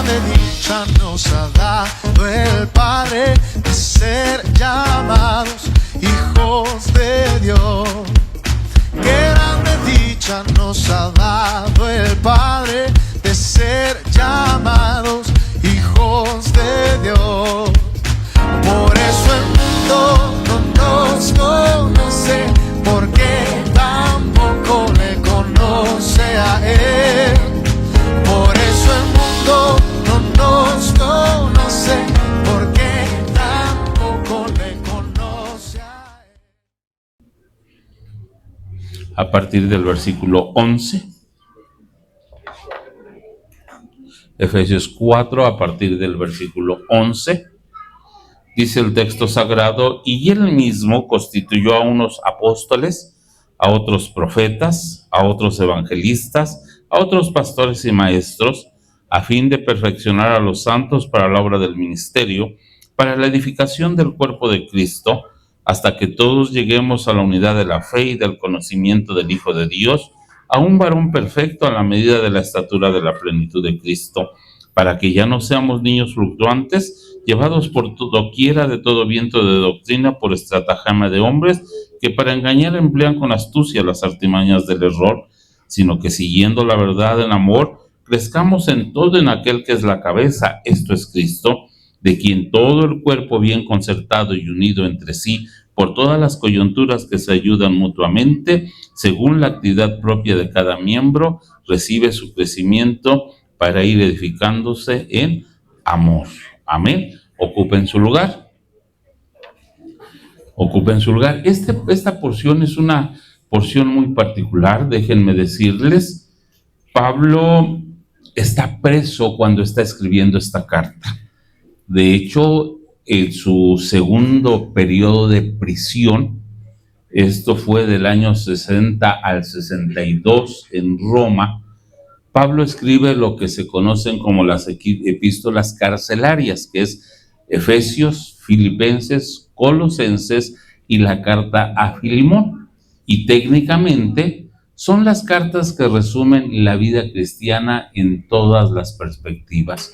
grande dicha nos ha dado el Padre de ser llamados hijos de Dios. Qué grande dicha nos ha dado el Padre de ser llamados hijos de Dios. Por eso el mundo no nos conoce, porque tampoco le conoce a Él. Por eso el mundo no nos conoce, porque tampoco le conoce a Él. A partir del versículo 11. Efesios 4, a partir del versículo 11. Dice el texto sagrado: y él mismo constituyó a unos apóstoles, a otros profetas, a otros evangelistas, a otros pastores y maestros, a fin de perfeccionar a los santos para la obra del ministerio, para la edificación del cuerpo de Cristo, hasta que todos lleguemos a la unidad de la fe y del conocimiento del Hijo de Dios, a un varón perfecto a la medida de la estatura de la plenitud de Cristo, para que ya no seamos niños fluctuantes, llevados por doquiera de todo viento de doctrina por estratagema de hombres, que para engañar emplean con astucia las artimañas del error, sino que siguiendo la verdad en amor, crezcamos en todo en aquel que es la cabeza, esto es Cristo, de quien todo el cuerpo bien concertado y unido entre sí, por todas las coyunturas que se ayudan mutuamente, según la actividad propia de cada miembro, recibe su crecimiento para ir edificándose en amor. Amén. Ocupen su lugar. Ocupen su lugar. Esta porción es una porción muy particular, déjenme decirles. Pablo está preso cuando está escribiendo esta carta. De hecho, en su segundo periodo de prisión, esto fue del año 60 al 62 en Roma, Pablo escribe lo que se conocen como las epístolas carcelarias, que es Efesios, Filipenses, Colosenses y la carta a Filemón. Y técnicamente son las cartas que resumen la vida cristiana en todas las perspectivas.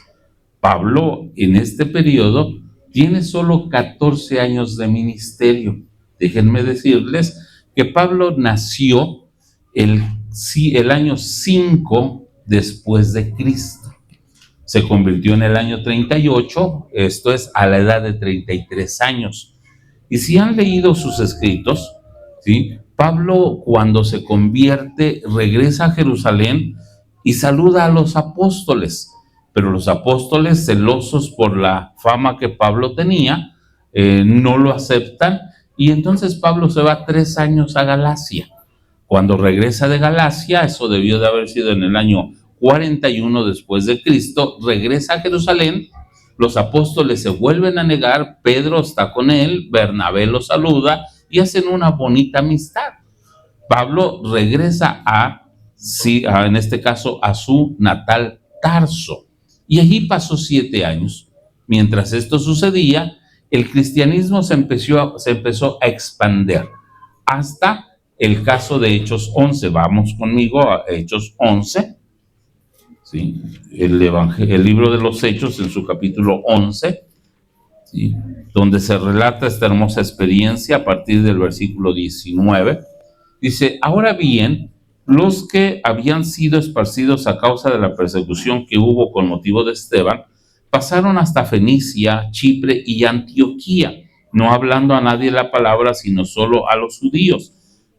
Pablo en este periodo tiene solo 14 años de ministerio. Déjenme decirles que Pablo nació el año 5 después de Cristo. Se convirtió en el año 38, esto es a la edad de 33 años. Y si han leído sus escritos, ¿sí? Pablo, cuando se convierte, regresa a Jerusalén y saluda a los apóstoles. Pero los apóstoles, celosos por la fama que Pablo tenía, no lo aceptan. Y entonces Pablo se va 3 años a Galacia. Cuando regresa de Galacia, eso debió de haber sido en el año 41 después de Cristo, regresa a Jerusalén, los apóstoles se vuelven a negar, Pedro está con él, Bernabé lo saluda y hacen una bonita amistad. Pablo regresa en este caso, a su natal Tarso, y allí pasó 7 años. Mientras esto sucedía, el cristianismo se empezó a expandir hasta el caso de Hechos 11. Vamos conmigo a Hechos 11. ¿Sí? El libro de los Hechos en su capítulo 11, ¿sí? Donde se relata esta hermosa experiencia a partir del versículo 19. Dice: ahora bien, los que habían sido esparcidos a causa de la persecución que hubo con motivo de Esteban, pasaron hasta Fenicia, Chipre y Antioquía, no hablando a nadie la palabra, sino solo a los judíos.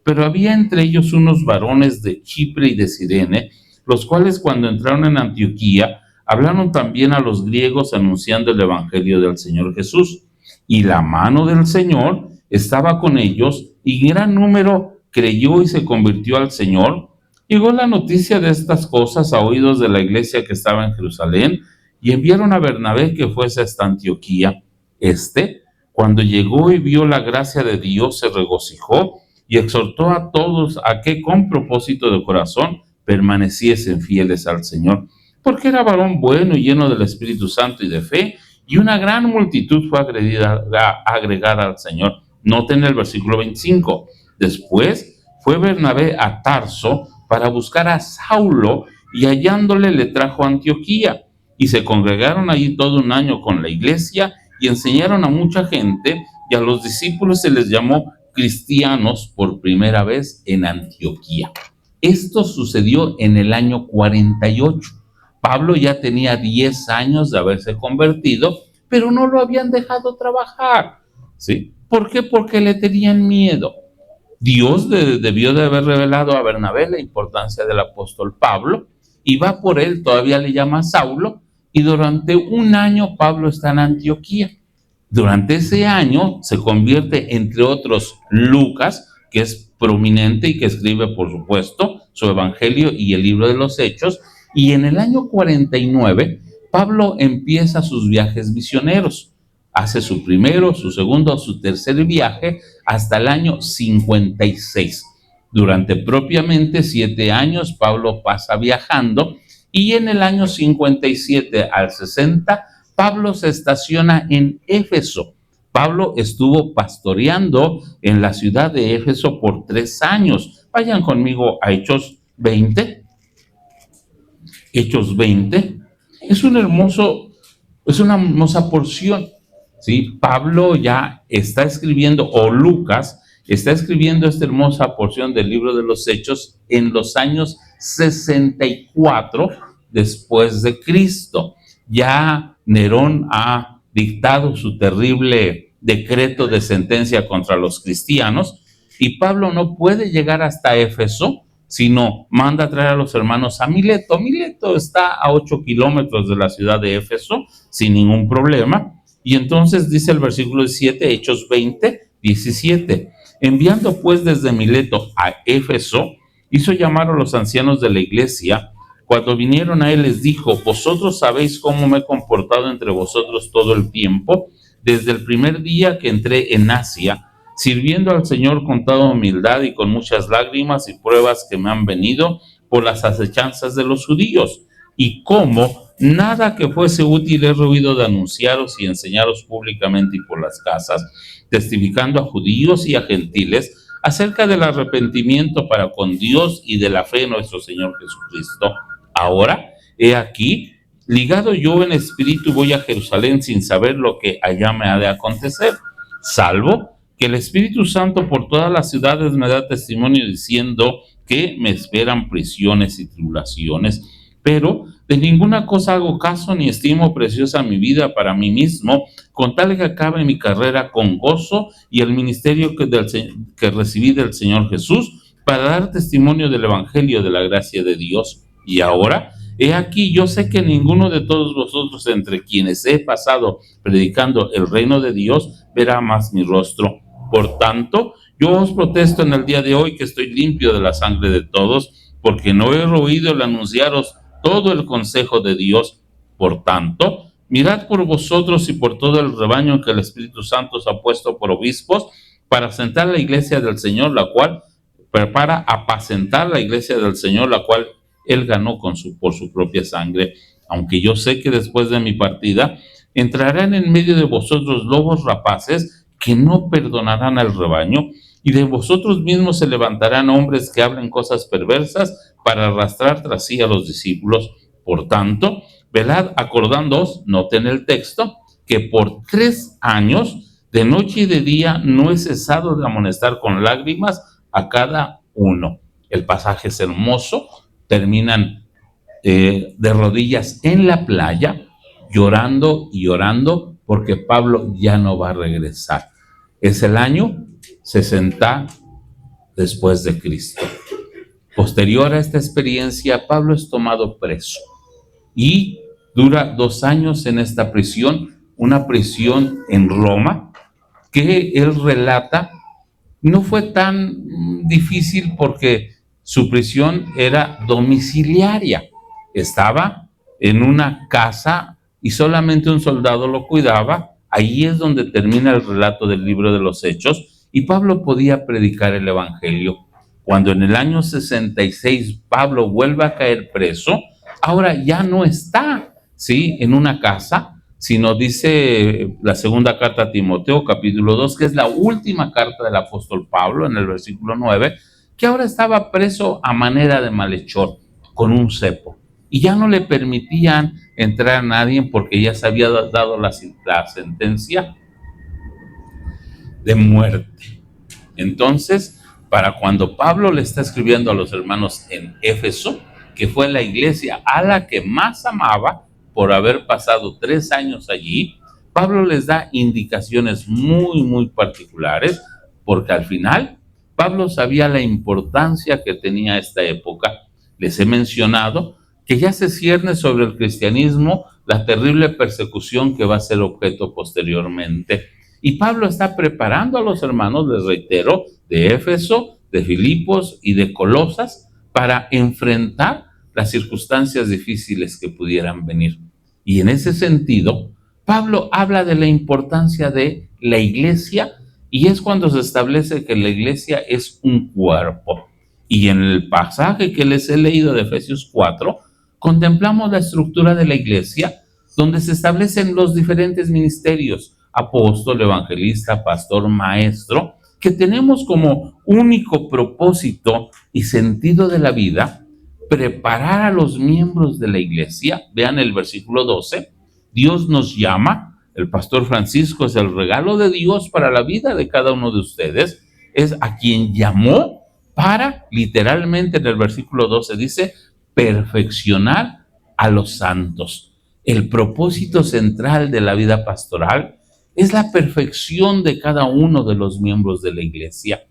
Pero había entre ellos unos varones de Chipre y de Cirene, los cuales cuando entraron en Antioquía, hablaron también a los griegos anunciando el evangelio del Señor Jesús. Y la mano del Señor estaba con ellos, y gran número creyó y se convirtió al Señor. Llegó la noticia de estas cosas a oídos de la iglesia que estaba en Jerusalén, y enviaron a Bernabé que fuese hasta Antioquía. Cuando llegó y vio la gracia de Dios, se regocijó y exhortó a todos a que con propósito de corazón permaneciesen fieles al Señor, porque era varón bueno y lleno del Espíritu Santo y de fe, y una gran multitud fue agregada al Señor. Noten el versículo 25. Después fue Bernabé a Tarso para buscar a Saulo, y hallándole le trajo a Antioquía. y se congregaron allí todo un año con la iglesia y enseñaron a mucha gente, y a los discípulos se les llamó cristianos por primera vez en Antioquía. Esto sucedió en el año 48. Pablo ya tenía 10 años de haberse convertido, pero no lo habían dejado trabajar, ¿sí? ¿Por qué? Porque le tenían miedo. Dios debió de haber revelado a Bernabé la importancia del apóstol Pablo, y va por él, todavía le llama Saulo, y durante un año Pablo está en Antioquía. Durante ese año se convierte, entre otros, Lucas, que es prominente y que escribe, por supuesto, su Evangelio y el libro de los Hechos, y en el año 49 Pablo empieza sus viajes misioneros. Hace su primero, su segundo, su tercer viaje hasta el año 56. Durante propiamente 7 años Pablo pasa viajando, y en el año 57 al 60 Pablo se estaciona en Éfeso. Pablo estuvo pastoreando en la ciudad de Éfeso por 3 años. Vayan conmigo a Hechos 20. Hechos 20 es una hermosa porción. ¿Sí? Pablo ya está escribiendo, o Lucas está escribiendo esta hermosa porción del libro de los Hechos en los años 64 después de Cristo. Ya Nerón ha dictado su terrible decreto de sentencia contra los cristianos, y Pablo no puede llegar hasta Éfeso, sino manda a traer a los hermanos a Mileto. Mileto está a 8 kilómetros de la ciudad de Éfeso, sin ningún problema. Y entonces dice el versículo 7, Hechos 20, 17. Enviando pues desde Mileto a Éfeso, hizo llamar a los ancianos de la iglesia. Cuando vinieron a él les dijo: vosotros sabéis cómo me he comportado entre vosotros todo el tiempo, desde el primer día que entré en Asia, sirviendo al Señor con toda humildad y con muchas lágrimas y pruebas que me han venido por las acechanzas de los judíos, y cómo nada que fuese útil he rehuido de anunciaros y enseñaros públicamente y por las casas, testificando a judíos y a gentiles acerca del arrepentimiento para con Dios y de la fe en nuestro Señor Jesucristo. Ahora, he aquí, ligado yo en espíritu voy a Jerusalén sin saber lo que allá me ha de acontecer, salvo que el Espíritu Santo por todas las ciudades me da testimonio diciendo que me esperan prisiones y tribulaciones. Pero de ninguna cosa hago caso, ni estimo preciosa mi vida para mí mismo, con tal que acabe mi carrera con gozo y el ministerio que recibí del Señor Jesús, para dar testimonio del Evangelio de la gracia de Dios. Y ahora, he aquí, yo sé que ninguno de todos vosotros entre quienes he pasado predicando el reino de Dios verá más mi rostro. Por tanto, yo os protesto en el día de hoy que estoy limpio de la sangre de todos, porque no he oído el anunciaros todo el consejo de Dios. Por tanto, mirad por vosotros y por todo el rebaño que el Espíritu Santo os ha puesto por obispos para apacentar la iglesia del Señor, la cual él ganó por su propia sangre. Aunque yo sé que después de mi partida entrarán en medio de vosotros lobos rapaces que no perdonarán al rebaño, y de vosotros mismos se levantarán hombres que hablen cosas perversas para arrastrar tras sí a los discípulos. Por tanto, velad acordándoos, noten el texto, que por 3 años, de noche y de día, no he cesado de amonestar con lágrimas a cada uno. El pasaje es hermoso. Terminan de rodillas en la playa, llorando y orando, porque Pablo ya no va a regresar. Es el año 60 después de Cristo. Posterior a esta experiencia, Pablo es tomado preso y dura 2 años en esta prisión, una prisión en Roma, que él relata no fue tan difícil porque su prisión era domiciliaria. Estaba en una casa y solamente un soldado lo cuidaba. Ahí es donde termina el relato del libro de los Hechos, y Pablo podía predicar el Evangelio. Cuando en el año 66 Pablo vuelve a caer preso, ahora ya no está, ¿sí?, en una casa, sino dice la segunda carta a Timoteo, capítulo 2, que es la última carta del apóstol Pablo, en el versículo 9, que ahora estaba preso a manera de malhechor, con un cepo. y ya no le permitían entrar a nadie porque ya se había dado la sentencia de muerte. Entonces, para cuando Pablo le está escribiendo a los hermanos en Éfeso, que fue la iglesia a la que más amaba por haber pasado 3 años allí, Pablo les da indicaciones muy particulares, porque al final Pablo sabía la importancia que tenía esta época. Les he mencionado que ya se cierne sobre el cristianismo la terrible persecución que va a ser objeto posteriormente. Y Pablo está preparando a los hermanos, les reitero, de Éfeso, de Filipos y de Colosas para enfrentar las circunstancias difíciles que pudieran venir. Y en ese sentido, Pablo habla de la importancia de la iglesia, y es cuando se establece que la iglesia es un cuerpo. Y en el pasaje que les he leído de Efesios 4, contemplamos la estructura de la iglesia, donde se establecen los diferentes ministerios: apóstol, evangelista, pastor, maestro, que tenemos como único propósito y sentido de la vida preparar a los miembros de la iglesia. Vean el versículo 12, Dios nos llama, el pastor Francisco es el regalo de Dios para la vida de cada uno de ustedes, es a quien llamó para, literalmente en el versículo 12 dice, perfeccionar a los santos. El propósito central de la vida pastoral es la perfección de cada uno de los miembros de la iglesia.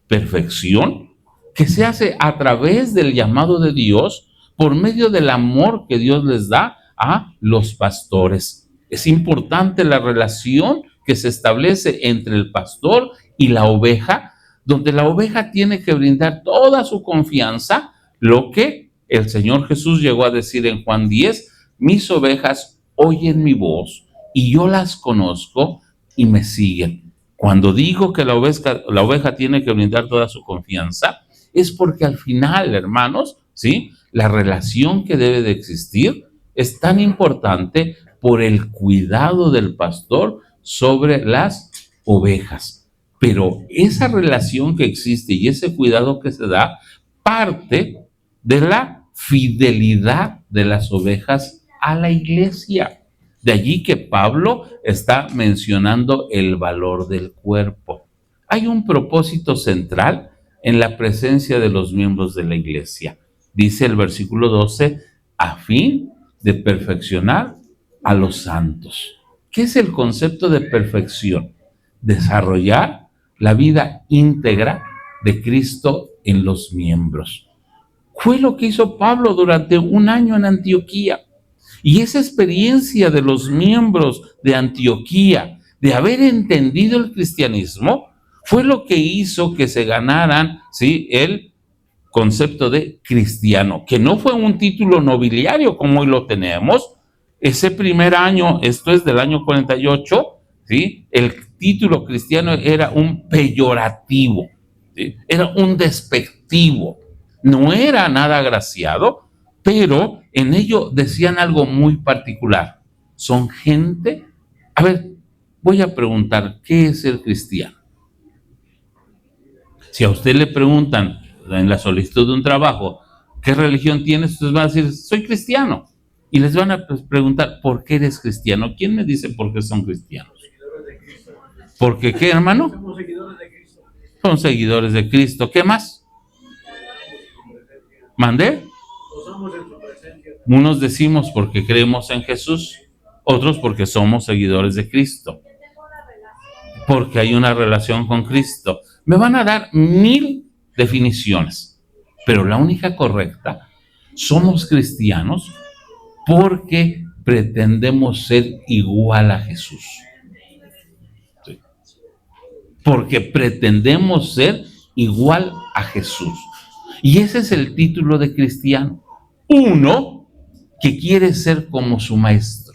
Perfección que se hace a través del llamado de Dios por medio del amor que Dios les da a los pastores. Es importante la relación que se establece entre el pastor y la oveja, donde la oveja tiene que brindar toda su confianza, lo que el Señor Jesús llegó a decir en Juan 10, mis ovejas oyen mi voz y yo las conozco y me siguen. Cuando digo que la oveja tiene que brindar toda su confianza, es porque al final, hermanos, ¿sí?, la relación que debe de existir es tan importante por el cuidado del pastor sobre las ovejas. Pero esa relación que existe y ese cuidado que se da parte de la fidelidad de las ovejas a la iglesia. De allí que Pablo está mencionando el valor del cuerpo. Hay un propósito central en la presencia de los miembros de la iglesia. Dice el versículo 12, a fin de perfeccionar a los santos. ¿Qué es el concepto de perfección? Desarrollar la vida íntegra de Cristo en los miembros. Fue lo que hizo Pablo durante 1 año en Antioquía. Y esa experiencia de los miembros de Antioquía, de haber entendido el cristianismo, fue lo que hizo que se ganaran, ¿sí?, el concepto de cristiano, que no fue un título nobiliario como hoy lo tenemos. Ese primer año, esto es del año 48, ¿sí?, el título cristiano era un peyorativo, ¿sí?, era un despectivo, no era nada agraciado, pero en ello decían algo muy particular. Son gente, a ver, voy a preguntar, ¿qué es el cristiano? Si a usted le preguntan en la solicitud de un trabajo, ¿qué religión tienes? Usted va a decir, soy cristiano. Y les van a preguntar, ¿por qué eres cristiano? ¿Quién me dice por qué son cristianos? ¿Por qué qué, hermano? Somos seguidores de Cristo. Son seguidores de Cristo. ¿Qué más? ¿Mandé? Unos decimos porque creemos en Jesús, otros porque somos seguidores de Cristo, porque hay una relación con Cristo. Me van a dar 1000 definiciones, pero la única correcta, somos cristianos porque pretendemos ser igual a Jesús. Sí. Porque pretendemos ser igual a Jesús. Y ese es el título de cristiano. Uno que quiere ser como su maestro.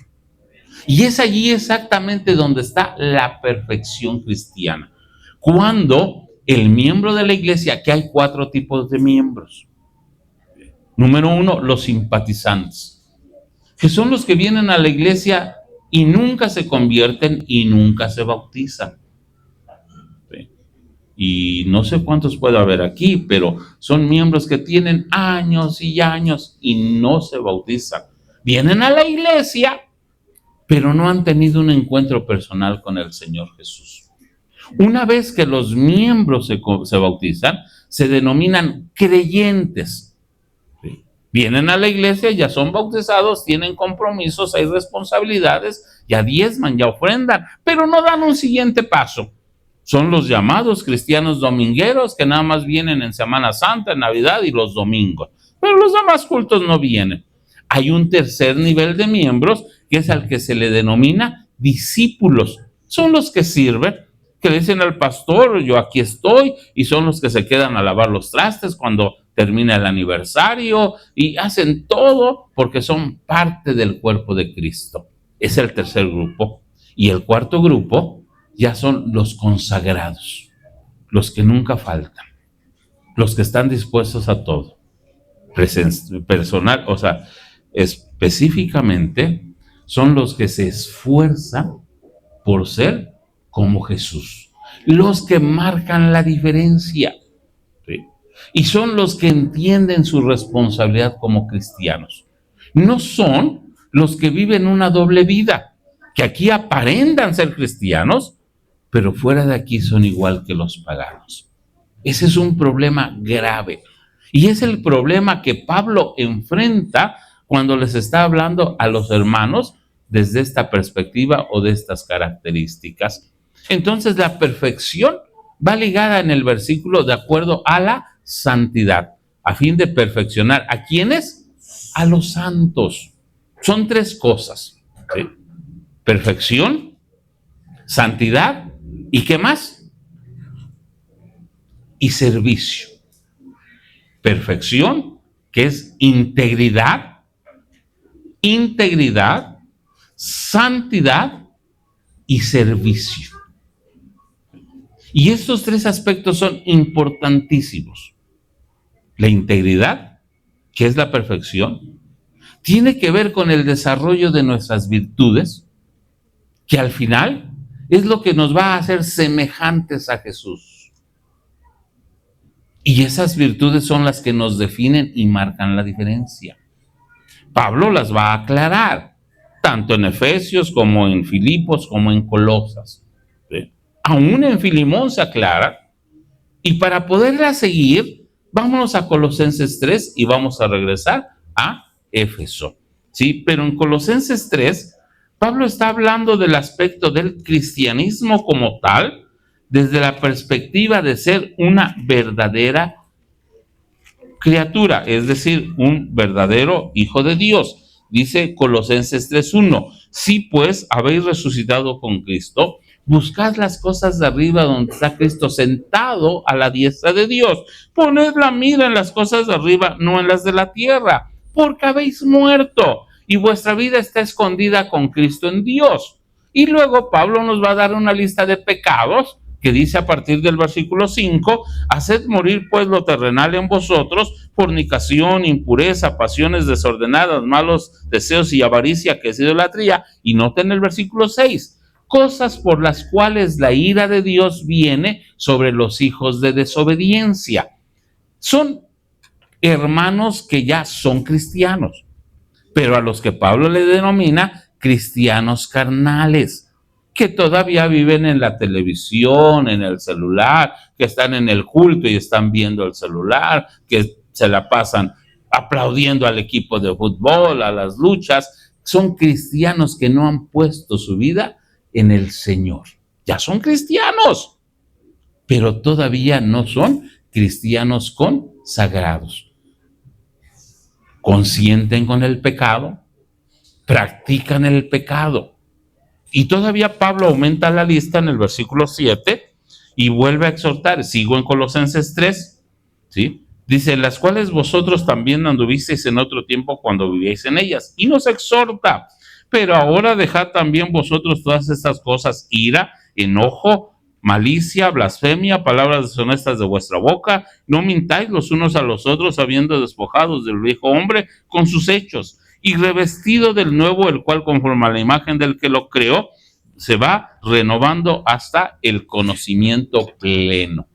Y es allí exactamente donde está la perfección cristiana. Cuando el miembro de la iglesia, que hay 4 tipos de miembros. Número 1, los simpatizantes, que son los que vienen a la iglesia y nunca se convierten y nunca se bautizan. ¿Sí? y no sé cuántos puede haber aquí, pero son miembros que tienen años y años y no se bautizan. Vienen a la iglesia, pero no han tenido un encuentro personal con el Señor Jesús. Una vez que los miembros se bautizan, se denominan creyentes. ¿Sí? Vienen a la iglesia, ya son bautizados, tienen compromisos, hay responsabilidades, ya diezman, ya ofrendan, pero no dan un siguiente paso. Son los llamados cristianos domingueros que nada más vienen en Semana Santa, en Navidad y los domingos. Pero los demás cultos no vienen. Hay un tercer nivel de miembros que es al que se le denomina discípulos. Son los que sirven, que le dicen al pastor, yo aquí estoy, y son los que se quedan a lavar los trastes cuando termina el aniversario y hacen todo porque son parte del cuerpo de Cristo. Es el tercer grupo. Y el cuarto grupo ya son los consagrados, los que nunca faltan, los que están dispuestos a todo. Personal, o sea, específicamente son los que se esfuerzan por ser como Jesús, los que marcan la diferencia, ¿sí? Y son los que entienden su responsabilidad como cristianos. No son los que viven una doble vida, que aquí aparentan ser cristianos, pero fuera de aquí son igual que los paganos. Ese es un problema grave. Y es el problema que Pablo enfrenta cuando les está hablando a los hermanos desde esta perspectiva o de estas características. Entonces la perfección va ligada en el versículo de acuerdo a la santidad, a fin de perfeccionar. ¿A quiénes? A los santos. Son tres cosas, ¿sí? Perfección, santidad y ¿qué más? Y servicio. Perfección, que es integridad, santidad y servicio. Y estos tres aspectos son importantísimos. La integridad, que es la perfección, tiene que ver con el desarrollo de nuestras virtudes, que al final es lo que nos va a hacer semejantes a Jesús. Y esas virtudes son las que nos definen y marcan la diferencia. Pablo las va a aclarar, tanto en Efesios como en Filipos como en Colosas. ¿Sí? Aún en Filimón se aclara. Y para poderla seguir, vámonos a Colosenses 3 y vamos a regresar a Éfeso. ¿Sí? Pero en Colosenses 3, Pablo está hablando del aspecto del cristianismo como tal, desde la perspectiva de ser una verdadera criatura, es decir, un verdadero hijo de Dios. Dice Colosenses 3:1, si pues habéis resucitado con Cristo, buscad las cosas de arriba donde está Cristo sentado a la diestra de Dios. Poned la mira en las cosas de arriba, no en las de la tierra, porque habéis muerto y vuestra vida está escondida con Cristo en Dios. Y luego Pablo nos va a dar una lista de pecados que dice a partir del versículo 5, haced morir pues lo terrenal en vosotros, fornicación, impureza, pasiones desordenadas, malos deseos y avaricia, que es idolatría. Y noten el versículo 6, cosas por las cuales la ira de Dios viene sobre los hijos de desobediencia. Son hermanos que ya son cristianos, pero a los que Pablo le denomina cristianos carnales, que todavía viven en la televisión, en el celular, que están en el culto y están viendo el celular, que se la pasan aplaudiendo al equipo de fútbol, a las luchas. Son cristianos que no han puesto su vida en el Señor. Ya son cristianos, pero todavía no son cristianos consagrados. Consienten con el pecado, practican el pecado. Y todavía Pablo aumenta la lista en el versículo 7 y vuelve a exhortar. Sigo en Colosenses 3, ¿sí? Dice, las cuales vosotros también anduvisteis en otro tiempo cuando vivíais en ellas. Y nos exhorta, pero ahora dejad también vosotros todas estas cosas, ira, enojo, malicia, blasfemia, palabras deshonestas de vuestra boca. No mintáis los unos a los otros, habiendo despojados del viejo hombre con sus hechos, y revestido del nuevo, el cual conforme a la imagen del que lo creó, se va renovando hasta el conocimiento pleno.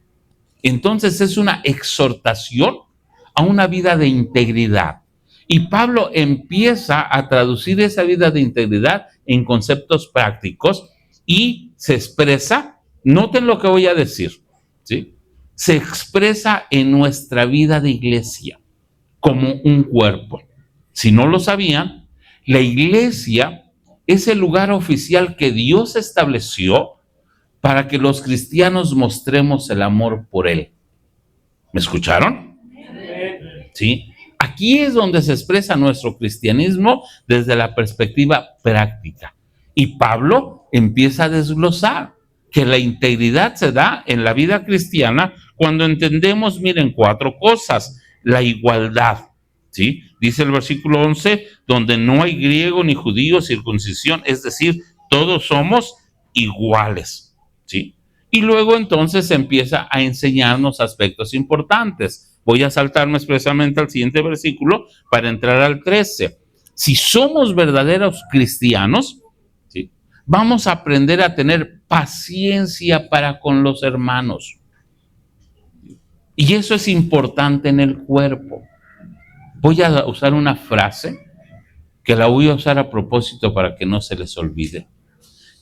Entonces es una exhortación a una vida de integridad. Y Pablo empieza a traducir esa vida de integridad en conceptos prácticos y se expresa, noten lo que voy a decir, ¿sí? Se expresa en nuestra vida de iglesia como un cuerpo. Si no lo sabían, la iglesia es el lugar oficial que Dios estableció para que los cristianos mostremos el amor por Él. ¿Me escucharon? Sí. Aquí es donde se expresa nuestro cristianismo desde la perspectiva práctica. Y Pablo empieza a desglosar que la integridad se da en la vida cristiana cuando entendemos, miren, 4 cosas. La igualdad, ¿sí? Dice el versículo 11, donde no hay griego ni judío, circuncisión, es decir, todos somos iguales, ¿sí? Y luego entonces empieza a enseñarnos aspectos importantes. Voy a saltarme expresamente al siguiente versículo para entrar al 13. Si somos verdaderos cristianos, ¿sí?, vamos a aprender a tener paciencia para con los hermanos. Y eso es importante en el cuerpo. Voy a usar una frase que la voy a usar a propósito para que no se les olvide.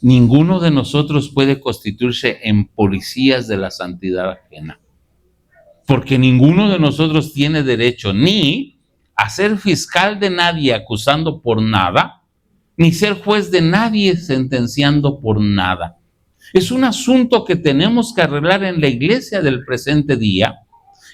Ninguno de nosotros puede constituirse en policías de la santidad ajena, porque ninguno de nosotros tiene derecho ni a ser fiscal de nadie acusando por nada, ni ser juez de nadie sentenciando por nada. Es un asunto que tenemos que arreglar en la iglesia del presente día,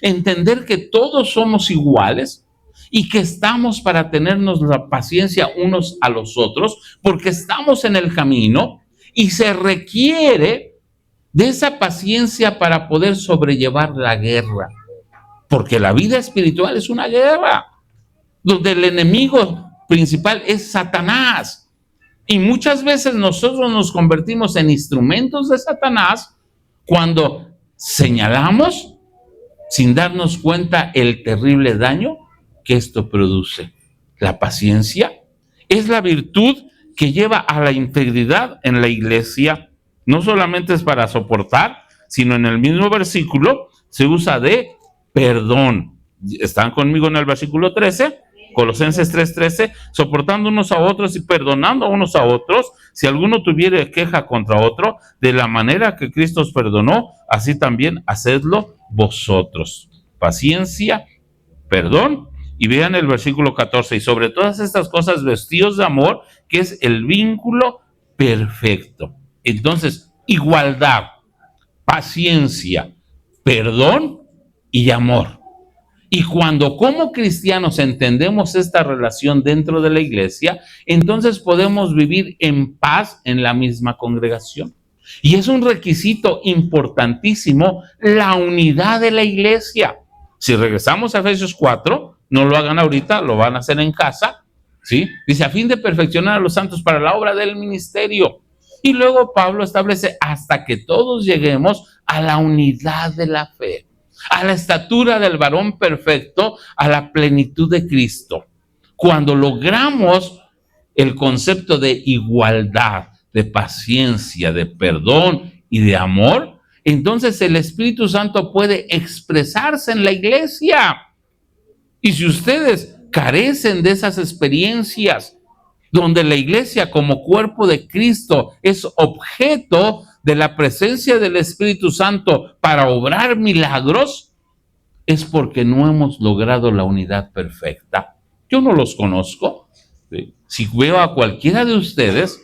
entender que todos somos iguales y que estamos para tenernos la paciencia unos a los otros, porque estamos en el camino y se requiere de esa paciencia para poder sobrellevar la guerra, porque la vida espiritual es una guerra donde el enemigo principal es Satanás, y muchas veces nosotros nos convertimos en instrumentos de Satanás cuando señalamos sin darnos cuenta el terrible daño que esto produce. La paciencia es la virtud que lleva a la integridad en la iglesia. No solamente es para soportar, sino en el mismo versículo se usa de perdón. ¿Están conmigo en el versículo 13? Colosenses 3:13, soportando unos a otros y perdonando a unos a otros, si alguno tuviere queja contra otro, de la manera que Cristo os perdonó, así también hacedlo vosotros. Paciencia, perdón. Y vean el versículo 14, y sobre todas estas cosas vestidos de amor, que es el vínculo perfecto. Entonces, igualdad, paciencia, perdón y amor. Y cuando como cristianos entendemos esta relación dentro de la iglesia, entonces podemos vivir en paz en la misma congregación. Y es un requisito importantísimo la unidad de la iglesia. Si regresamos a Efesios 4, no lo hagan ahorita, lo van a hacer en casa, ¿sí? Dice, a fin de perfeccionar a los santos para la obra del ministerio. Y luego Pablo establece hasta que todos lleguemos a la unidad de la fe, a la estatura del varón perfecto, a la plenitud de Cristo. Cuando logramos el concepto de igualdad, de paciencia, de perdón y de amor, entonces el Espíritu Santo puede expresarse en la iglesia. Y si ustedes carecen de esas experiencias, donde la iglesia como cuerpo de Cristo es objeto de la presencia del Espíritu Santo para obrar milagros, es porque no hemos logrado la unidad perfecta. Yo no los conozco. ¿Sí? Si veo a cualquiera de ustedes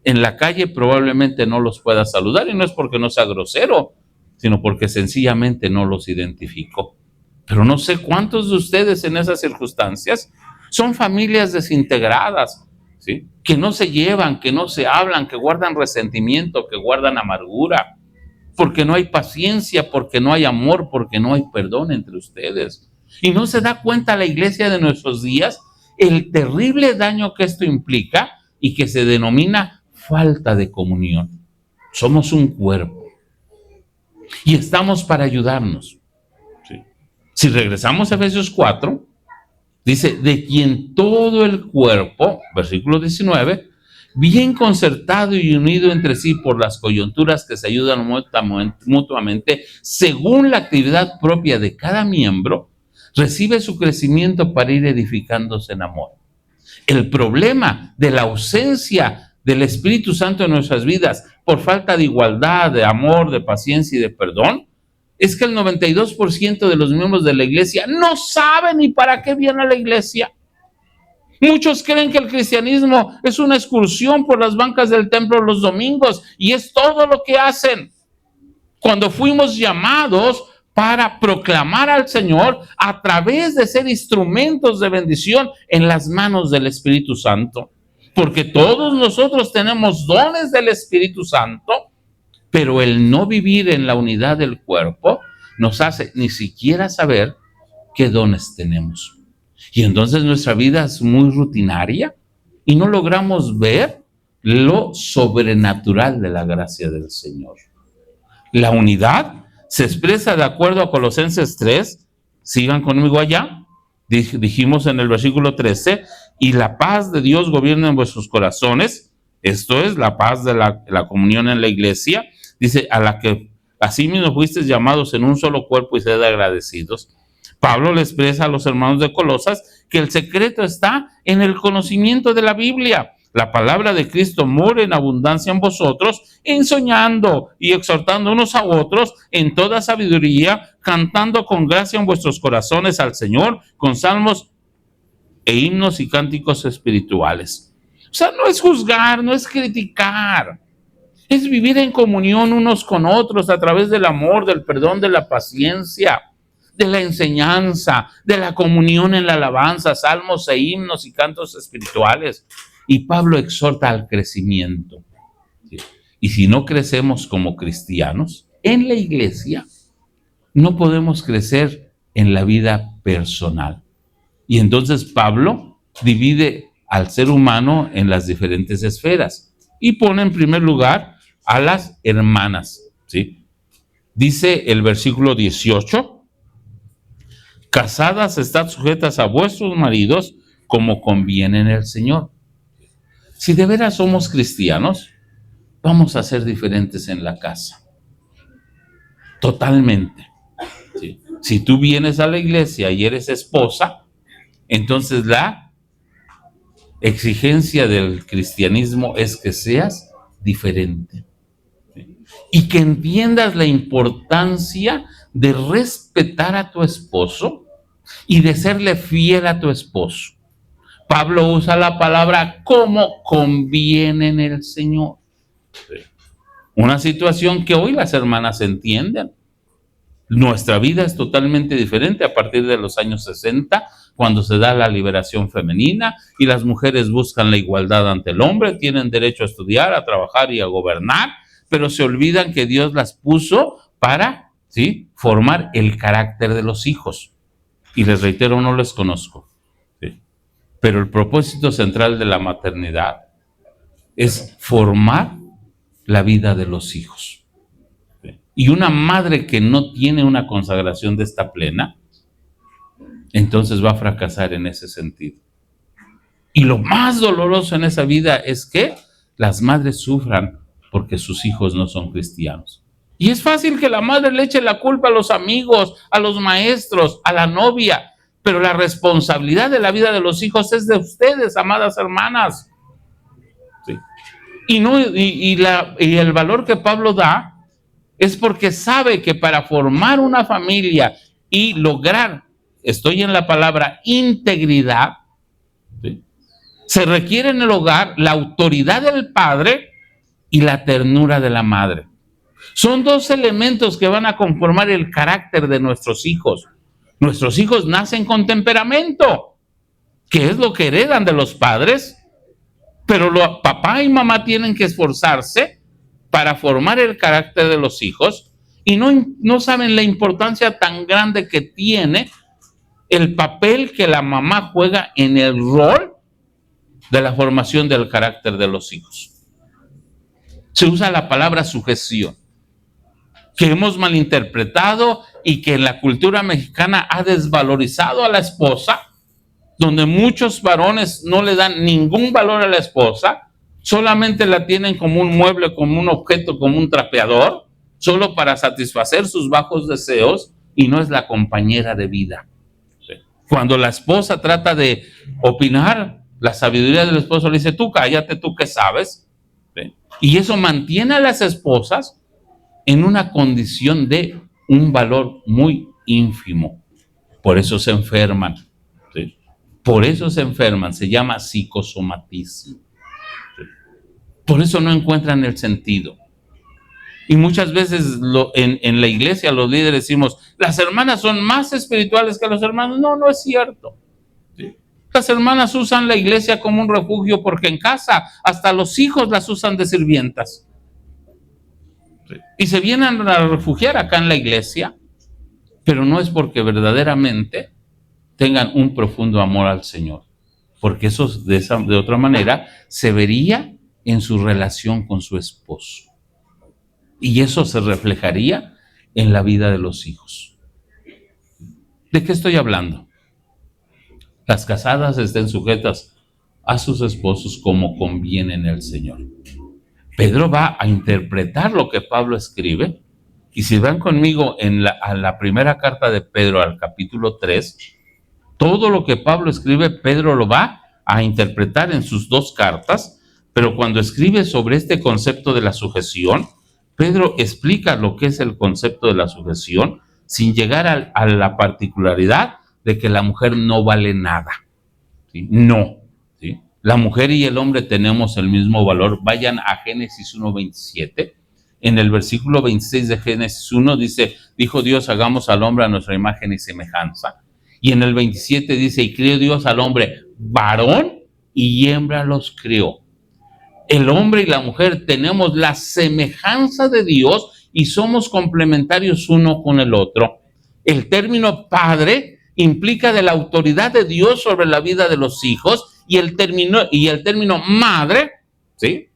en la calle, probablemente no los pueda saludar, y no es porque no sea grosero, sino porque sencillamente no los identifico. Pero no sé cuántos de ustedes en esas circunstancias son familias desintegradas, ¿sí?, que no se llevan, que no se hablan, que guardan resentimiento, que guardan amargura, porque no hay paciencia, porque no hay amor, porque no hay perdón entre ustedes. Y no se da cuenta la iglesia de nuestros días el terrible daño que esto implica y que se denomina falta de comunión. Somos un cuerpo y estamos para ayudarnos. ¿Sí? Si regresamos a Efesios 4, dice, de quien todo el cuerpo, versículo 19, bien concertado y unido entre sí por las coyunturas que se ayudan mutuamente, según la actividad propia de cada miembro, recibe su crecimiento para ir edificándose en amor. El problema de la ausencia del Espíritu Santo en nuestras vidas por falta de igualdad, de amor, de paciencia y de perdón, es que el 92% de los miembros de la iglesia no saben ni para qué viene a la iglesia. Muchos creen que el cristianismo es una excursión por las bancas del templo los domingos y es todo lo que hacen. Cuando fuimos llamados para proclamar al Señor a través de ser instrumentos de bendición en las manos del Espíritu Santo. Porque todos nosotros tenemos dones del Espíritu Santo, pero el no vivir en la unidad del cuerpo nos hace ni siquiera saber qué dones tenemos. Y entonces nuestra vida es muy rutinaria y no logramos ver lo sobrenatural de la gracia del Señor. La unidad se expresa de acuerdo a Colosenses 3, sigan conmigo allá, dijimos en el versículo 13, y la paz de Dios gobierna en vuestros corazones, esto es la paz de la comunión en la iglesia, dice, a la que asimismo fuisteis llamados en un solo cuerpo y sed agradecidos. Pablo le expresa a los hermanos de Colosas que el secreto está en el conocimiento de la Biblia. La palabra de Cristo mora en abundancia en vosotros, enseñando y exhortando unos a otros en toda sabiduría, cantando con gracia en vuestros corazones al Señor, con salmos e himnos y cánticos espirituales. O sea, no es juzgar, no es criticar, es vivir en comunión unos con otros a través del amor, del perdón, de la paciencia, de la enseñanza, de la comunión en la alabanza, salmos e himnos y cantos espirituales. Y Pablo exhorta al crecimiento. ¿Sí? Y si no crecemos como cristianos en la iglesia, no podemos crecer en la vida personal. Y entonces Pablo divide al ser humano en las diferentes esferas y pone en primer lugar a las hermanas. ¿Sí? Dice el versículo 18, casadas, estad sujetas a vuestros maridos como conviene en el Señor. Si de veras somos cristianos, vamos a ser diferentes en la casa. Totalmente. ¿Sí? Si tú vienes a la iglesia y eres esposa, entonces la exigencia del cristianismo es que seas diferente. ¿Sí? Y que entiendas la importancia de respetar a tu esposo y de serle fiel a tu esposo. Pablo usa la palabra como conviene en el Señor. Sí. Una situación que hoy las hermanas entienden. Nuestra vida es totalmente diferente a partir de los años 60, cuando se da la liberación femenina y las mujeres buscan la igualdad ante el hombre, tienen derecho a estudiar, a trabajar y a gobernar, pero se olvidan que Dios las puso para, ¿sí?, formar el carácter de los hijos. Y les reitero, no les conozco. ¿Sí? Pero el propósito central de la maternidad es formar la vida de los hijos. ¿Sí? Y una madre que no tiene una consagración de esta plena, entonces va a fracasar en ese sentido. Y lo más doloroso en esa vida es que las madres sufran porque sus hijos no son cristianos. Y es fácil que la madre le eche la culpa a los amigos, a los maestros, a la novia, pero la responsabilidad de la vida de los hijos es de ustedes, amadas hermanas. Sí. Y el valor que Pablo da es porque sabe que para formar una familia y lograr, estoy en la palabra integridad, ¿sí?, se requiere en el hogar la autoridad del padre y la ternura de la madre. Son dos elementos que van a conformar el carácter de nuestros hijos. Nuestros hijos nacen con temperamento, que es lo que heredan de los padres, pero papá y mamá tienen que esforzarse para formar el carácter de los hijos y no saben la importancia tan grande que tiene el papel que la mamá juega en el rol de la formación del carácter de los hijos. Se usa la palabra sujeción, que hemos malinterpretado y que en la cultura mexicana ha desvalorizado a la esposa, donde muchos varones no le dan ningún valor a la esposa, solamente la tienen como un mueble, como un objeto, como un trapeador, solo para satisfacer sus bajos deseos, y no es la compañera de vida. Cuando la esposa trata de opinar, la sabiduría del esposo le dice: tú cállate, tú qué sabes. Y eso mantiene a las esposas en una condición de un valor muy ínfimo. Por eso se enferman. ¿Sí? Por eso se enferman, se llama psicosomatismo. ¿Sí? Por eso no encuentran el sentido. Y muchas veces en la iglesia los líderes decimos: las hermanas son más espirituales que los hermanos. No, no es cierto. ¿Sí? Las hermanas usan la iglesia como un refugio, porque en casa hasta los hijos las usan de sirvientas. ¿Sí? Y se vienen a refugiar acá en la iglesia, pero no es porque verdaderamente tengan un profundo amor al Señor, porque eso de otra manera se vería en su relación con su esposo. Y eso se reflejaría en la vida de los hijos. ¿De qué estoy hablando? Las casadas estén sujetas a sus esposos como conviene en el Señor. Pedro va a interpretar lo que Pablo escribe, y si van conmigo a la primera carta de Pedro, al capítulo 3, todo lo que Pablo escribe, Pedro lo va a interpretar en sus dos cartas, pero cuando escribe sobre este concepto de la sujeción, Pedro explica lo que es el concepto de la sujeción sin llegar a la particularidad de que la mujer no vale nada. ¿Sí? No. ¿Sí? La mujer y el hombre tenemos el mismo valor. Vayan a Génesis 1:27. En el versículo 26 de Génesis 1 dice: dijo Dios, hagamos al hombre a nuestra imagen y semejanza. Y en el 27 dice: y crió Dios al hombre, varón y hembra los crió. El hombre y la mujer tenemos la semejanza de Dios y somos complementarios uno con el otro. El término padre implica de la autoridad de Dios sobre la vida de los hijos, y el término madre, ¿sí?,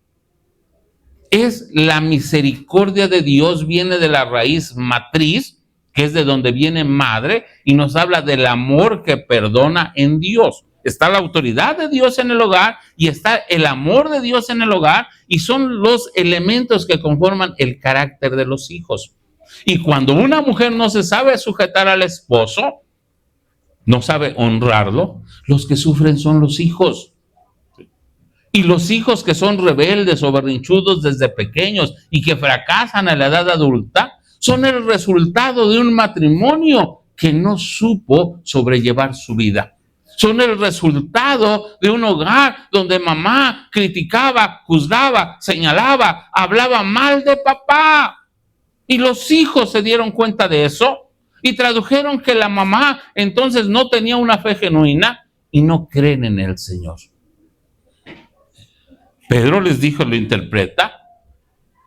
es la misericordia de Dios, viene de la raíz matriz, que es de donde viene madre, y nos habla del amor que perdona en Dios. Está la autoridad de Dios en el hogar y está el amor de Dios en el hogar, y son los elementos que conforman el carácter de los hijos. Y cuando una mujer no se sabe sujetar al esposo, no sabe honrarlo, los que sufren son los hijos. Y los hijos que son rebeldes o berrinchudos desde pequeños y que fracasan a la edad adulta, son el resultado de un matrimonio que no supo sobrellevar su vida. Son el resultado de un hogar donde mamá criticaba, juzgaba, señalaba, hablaba mal de papá. Y los hijos se dieron cuenta de eso y tradujeron que la mamá entonces no tenía una fe genuina y no creen en el Señor. Pedro les dijo, lo interpreta,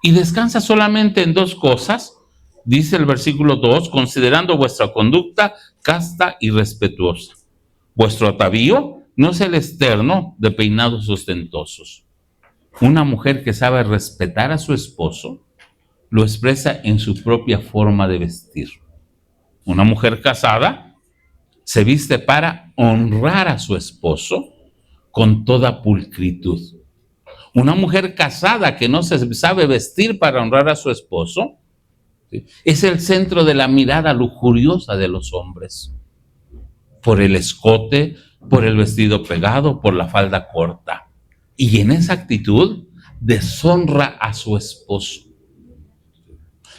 y descansa solamente en dos cosas. Dice el versículo 2, considerando vuestra conducta casta y respetuosa. Vuestro atavío no es el externo de peinados ostentosos. Una mujer que sabe respetar a su esposo lo expresa en su propia forma de vestir. Una mujer casada se viste para honrar a su esposo con toda pulcritud. Una mujer casada que no se sabe vestir para honrar a su esposo, ¿sí?, es el centro de la mirada lujuriosa de los hombres. Por el escote, por el vestido pegado, por la falda corta. Y en esa actitud deshonra a su esposo.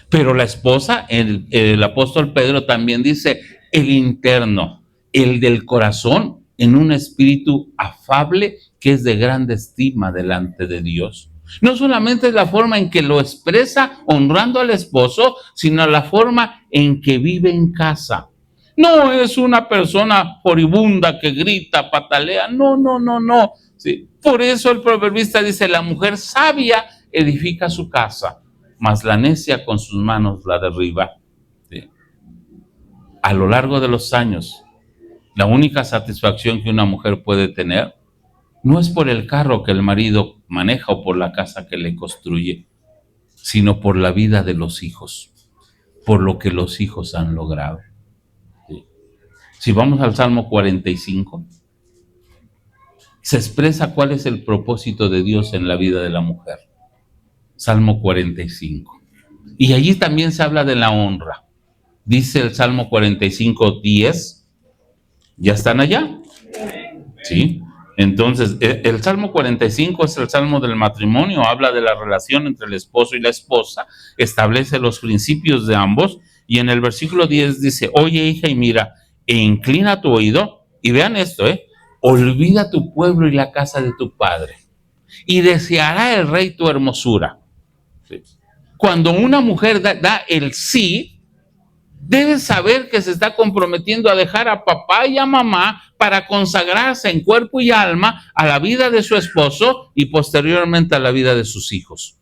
Pero la esposa, el apóstol Pedro también dice, el interno, el del corazón, en un espíritu afable que es de grande estima delante de Dios. No solamente es la forma en que lo expresa honrando al esposo, sino la forma en que vive en casa. No es una persona furibunda que grita, patalea. No. ¿Sí? Por eso el proverbista dice, la mujer sabia edifica su casa, mas la necia con sus manos la derriba. ¿Sí? A lo largo de los años, la única satisfacción que una mujer puede tener no es por el carro que el marido maneja o por la casa que le construye, sino por la vida de los hijos, por lo que los hijos han logrado. ¿Sí? Si vamos al Salmo 45, se expresa cuál es el propósito de Dios en la vida de la mujer. Salmo 45. Y allí también se habla de la honra. Dice el Salmo 45, 10. ¿Ya están allá? Sí. Entonces, el Salmo 45 es el Salmo del matrimonio, habla de la relación entre el esposo y la esposa, establece los principios de ambos, y en el versículo 10 dice: oye, hija, y mira, e inclina tu oído, y vean esto, olvida tu pueblo y la casa de tu padre, y deseará el rey tu hermosura. ¿Sí? Cuando una mujer da el sí, debe saber que se está comprometiendo a dejar a papá y a mamá para consagrarse en cuerpo y alma a la vida de su esposo y posteriormente a la vida de sus hijos.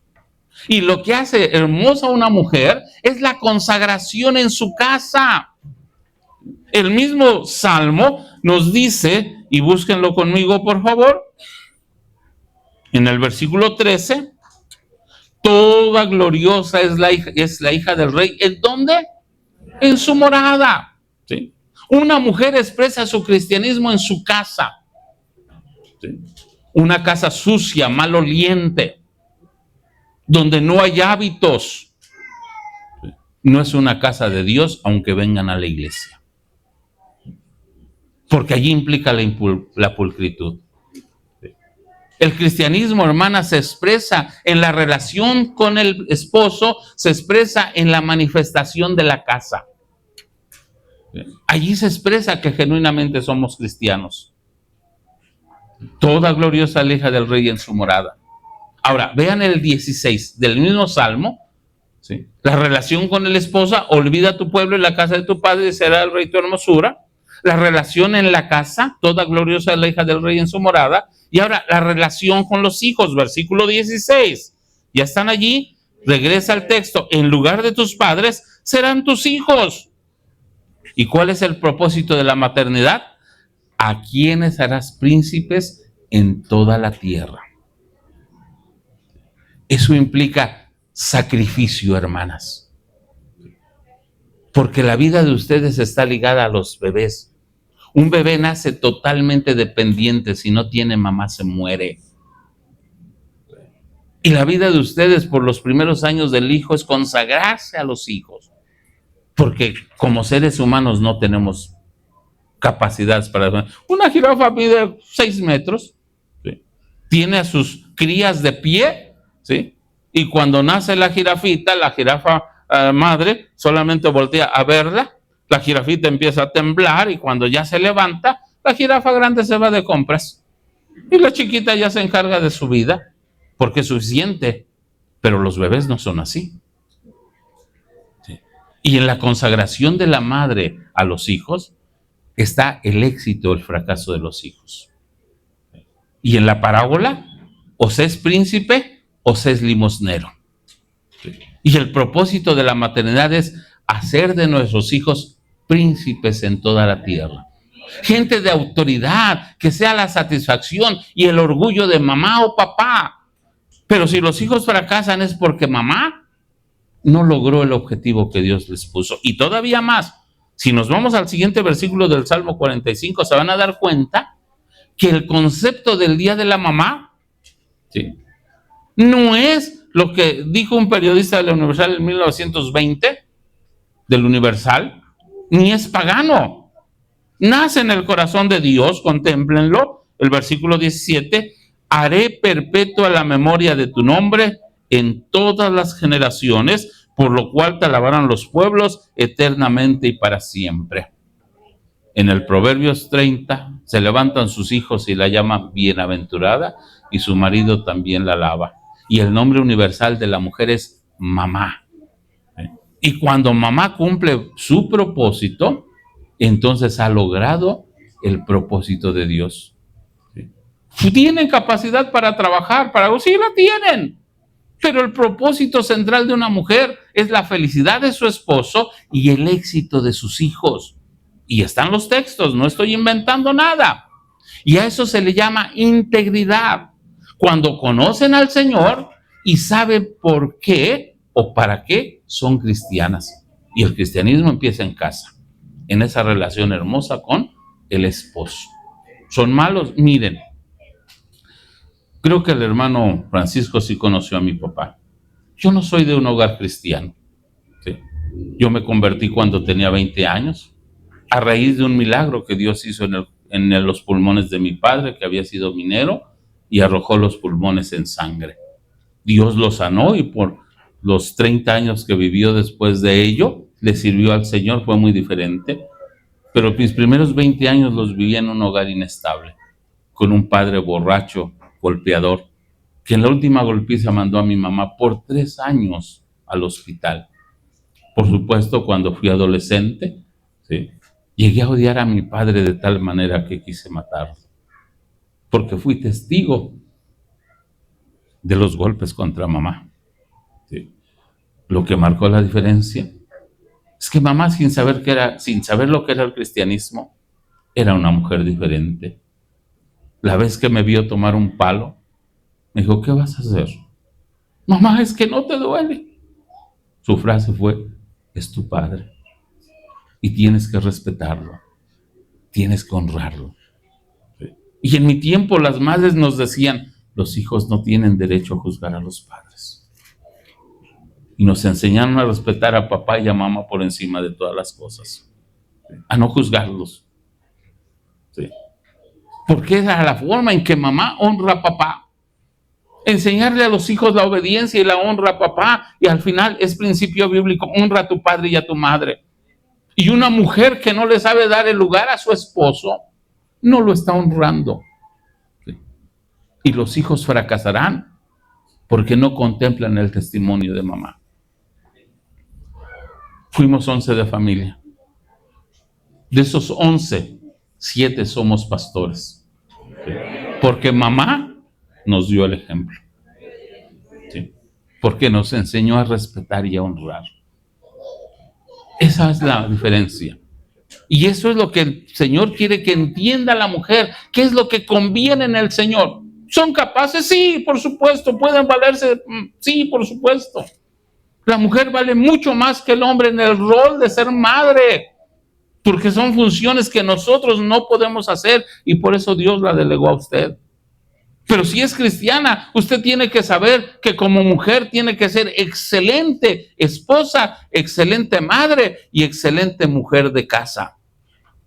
Y lo que hace hermosa a una mujer es la consagración en su casa. El mismo Salmo nos dice, y búsquenlo conmigo por favor, en el versículo 13, toda gloriosa es la hija del rey. ¿En dónde? En su morada. ¿Sí? Una mujer expresa su cristianismo en su casa. ¿Sí? Una casa sucia, maloliente, donde no hay hábitos. ¿Sí? No es una casa de Dios, aunque vengan a la iglesia. Porque allí implica la pulcritud. ¿Sí? El cristianismo, hermana, se expresa en la relación con el esposo, se expresa en la manifestación de la casa. Allí se expresa que genuinamente somos cristianos. Toda gloriosa la hija del rey en su morada. Ahora, vean el 16 del mismo Salmo. ¿Sí? La relación con el esposo: olvida tu pueblo y la casa de tu padre, y será el rey tu hermosura. La relación en la casa: toda gloriosa es la hija del rey en su morada. Y ahora, la relación con los hijos, versículo 16. Ya están allí, regresa al texto: en lugar de tus padres serán tus hijos. ¿Y cuál es el propósito de la maternidad? A quienes harás príncipes en toda la tierra. Eso implica sacrificio, hermanas. Porque la vida de ustedes está ligada a los bebés. Un bebé nace totalmente dependiente. Si no tiene mamá, se muere. Y la vida de ustedes por los primeros años del hijo es consagrarse a los hijos. Porque como seres humanos no tenemos capacidades para... Una jirafa mide 6 metros, ¿sí? Tiene a sus crías de pie, ¿sí? Y cuando nace la jirafita, la jirafa madre solamente voltea a verla, la jirafita empieza a temblar, y cuando ya se levanta, la jirafa grande se va de compras. Y la chiquita ya se encarga de su vida, porque es suficiente. Pero los bebés no son así. Y en la consagración de la madre a los hijos está el éxito o el fracaso de los hijos. Y en la parábola, o se es príncipe o se es limosnero. Y el propósito de la maternidad es hacer de nuestros hijos príncipes en toda la tierra. Gente de autoridad, que sea la satisfacción y el orgullo de mamá o papá. Pero si los hijos fracasan es porque mamá no logró el objetivo que Dios les puso. Y todavía más, si nos vamos al siguiente versículo del Salmo 45, se van a dar cuenta que el concepto del Día de la Mamá, ¿sí?, no es lo que dijo un periodista de la Universal en 1920, del Universal, ni es pagano. Nace en el corazón de Dios, contémplenlo, el versículo 17, haré perpetua la memoria de tu nombre en todas las generaciones, por lo cual te alabarán los pueblos eternamente y para siempre. En el Proverbios 30, se levantan sus hijos y la llaman bienaventurada, y su marido también la alaba. Y el nombre universal de la mujer es mamá. Y cuando mamá cumple su propósito, entonces ha logrado el propósito de Dios. ¿Tienen capacidad para trabajar? Sí, la tienen. Pero el propósito central de una mujer es la felicidad de su esposo y el éxito de sus hijos. Y están los textos, no estoy inventando nada. Y a eso se le llama integridad. Cuando conocen al Señor y saben por qué o para qué son cristianas. Y el cristianismo empieza en casa, en esa relación hermosa con el esposo. ¿Son malos? Miren, Creo que el hermano Francisco sí conoció a mi papá. Yo no soy de un hogar cristiano. ¿Sí? Yo me convertí cuando tenía 20 años, a raíz de un milagro que Dios hizo en los pulmones de mi padre, que había sido minero, y arrojó los pulmones en sangre. Dios lo sanó y por los 30 años que vivió después de ello, le sirvió al Señor, fue muy diferente. Pero mis primeros 20 años los viví en un hogar inestable, con un padre borracho, golpeador, que en la última golpiza mandó a mi mamá por 3 años al hospital. Por supuesto, cuando fui adolescente, ¿sí?, llegué a odiar a mi padre de tal manera que quise matarlo, porque fui testigo de los golpes contra mamá. ¿Sí? Lo que marcó la diferencia es que mamá, sin saber lo que era el cristianismo, era una mujer diferente. La vez que me vio tomar un palo, me dijo: ¿qué vas a hacer? Mamá, es que no te duele. Su frase fue: es tu padre y tienes que respetarlo, tienes que honrarlo. ¿Sí? Y en mi tiempo las madres nos decían: los hijos no tienen derecho a juzgar a los padres. Y nos enseñaron a respetar a papá y a mamá por encima de todas las cosas, a no juzgarlos. ¿Sí? Porque era la forma en que mamá honra a papá. Enseñarle a los hijos la obediencia y la honra a papá, y al final es principio bíblico: honra a tu padre y a tu madre. Y una mujer que no le sabe dar el lugar a su esposo, no lo está honrando. ¿Sí? Y los hijos fracasarán porque no contemplan el testimonio de mamá. Fuimos 11 de familia. De esos 11, 7 somos pastores. ¿Sí? Porque mamá nos dio el ejemplo. ¿Sí? Porque nos enseñó a respetar y a honrar. Esa es la diferencia. Y eso es lo que el Señor quiere que entienda la mujer. ¿Qué es lo que conviene en el Señor? ¿Son capaces? Sí, por supuesto. ¿Pueden valerse? Sí, por supuesto. La mujer vale mucho más que el hombre en el rol de ser madre, porque son funciones que nosotros no podemos hacer, y por eso Dios la delegó a usted. Pero si es cristiana, usted tiene que saber que como mujer tiene que ser excelente esposa, excelente madre y excelente mujer de casa.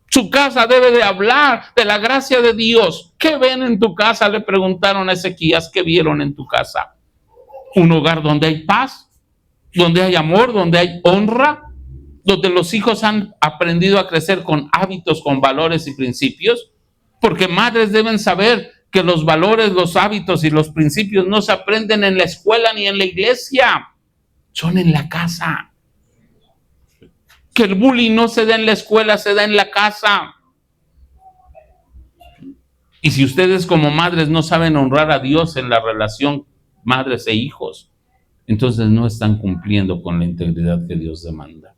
Su casa debe de hablar de la gracia de Dios. ¿Qué ven en tu casa?, le preguntaron a Ezequías. ¿Qué vieron en tu casa? Un hogar donde hay paz, donde hay amor, donde hay honra, donde los hijos han aprendido a crecer con hábitos, con valores y principios. Porque madres deben saber que los valores, los hábitos y los principios no se aprenden en la escuela ni en la iglesia, son en la casa. Que el bullying no se da en la escuela, se da en la casa. Y si ustedes como madres no saben honrar a Dios en la relación madres e hijos, entonces no están cumpliendo con la integridad que Dios demanda.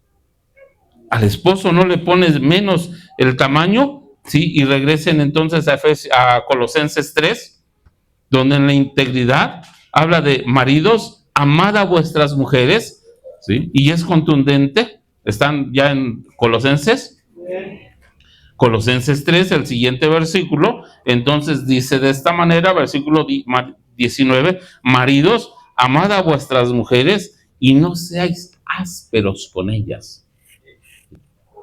Al esposo no le pones menos el tamaño. Sí, y regresen entonces a Colosenses 3, donde en la integridad habla de: maridos, amad a vuestras mujeres, ¿sí? Y es contundente. Están ya en Colosenses 3, el siguiente versículo. Entonces dice de esta manera, versículo 19: maridos, amad a vuestras mujeres y no seáis ásperos con ellas.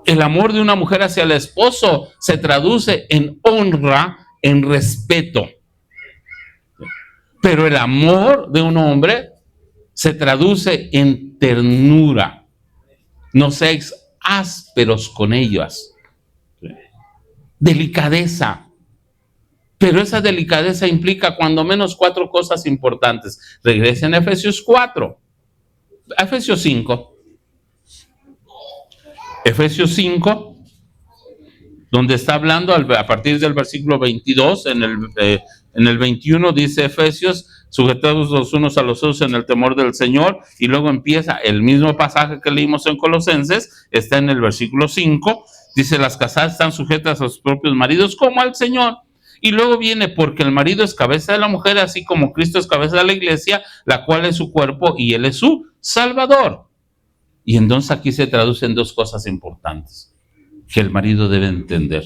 El amor de una mujer hacia el esposo se traduce en honra, en respeto. Pero el amor de un hombre se traduce en ternura. No seáis ásperos con ellas. Delicadeza. Pero esa delicadeza implica cuando menos 4 cosas importantes. Regresen a Efesios 4. A Efesios 5. Efesios 5, donde está hablando a partir del versículo 22, en el 21 dice Efesios: sujetados los unos a los otros en el temor del Señor. Y luego empieza el mismo pasaje que leímos en Colosenses, está en el versículo 5, dice: las casadas están sujetas a sus propios maridos como al Señor. Y luego viene: porque el marido es cabeza de la mujer, así como Cristo es cabeza de la iglesia, la cual es su cuerpo y él es su Salvador. Y entonces aquí se traducen 2 cosas importantes que el marido debe entender.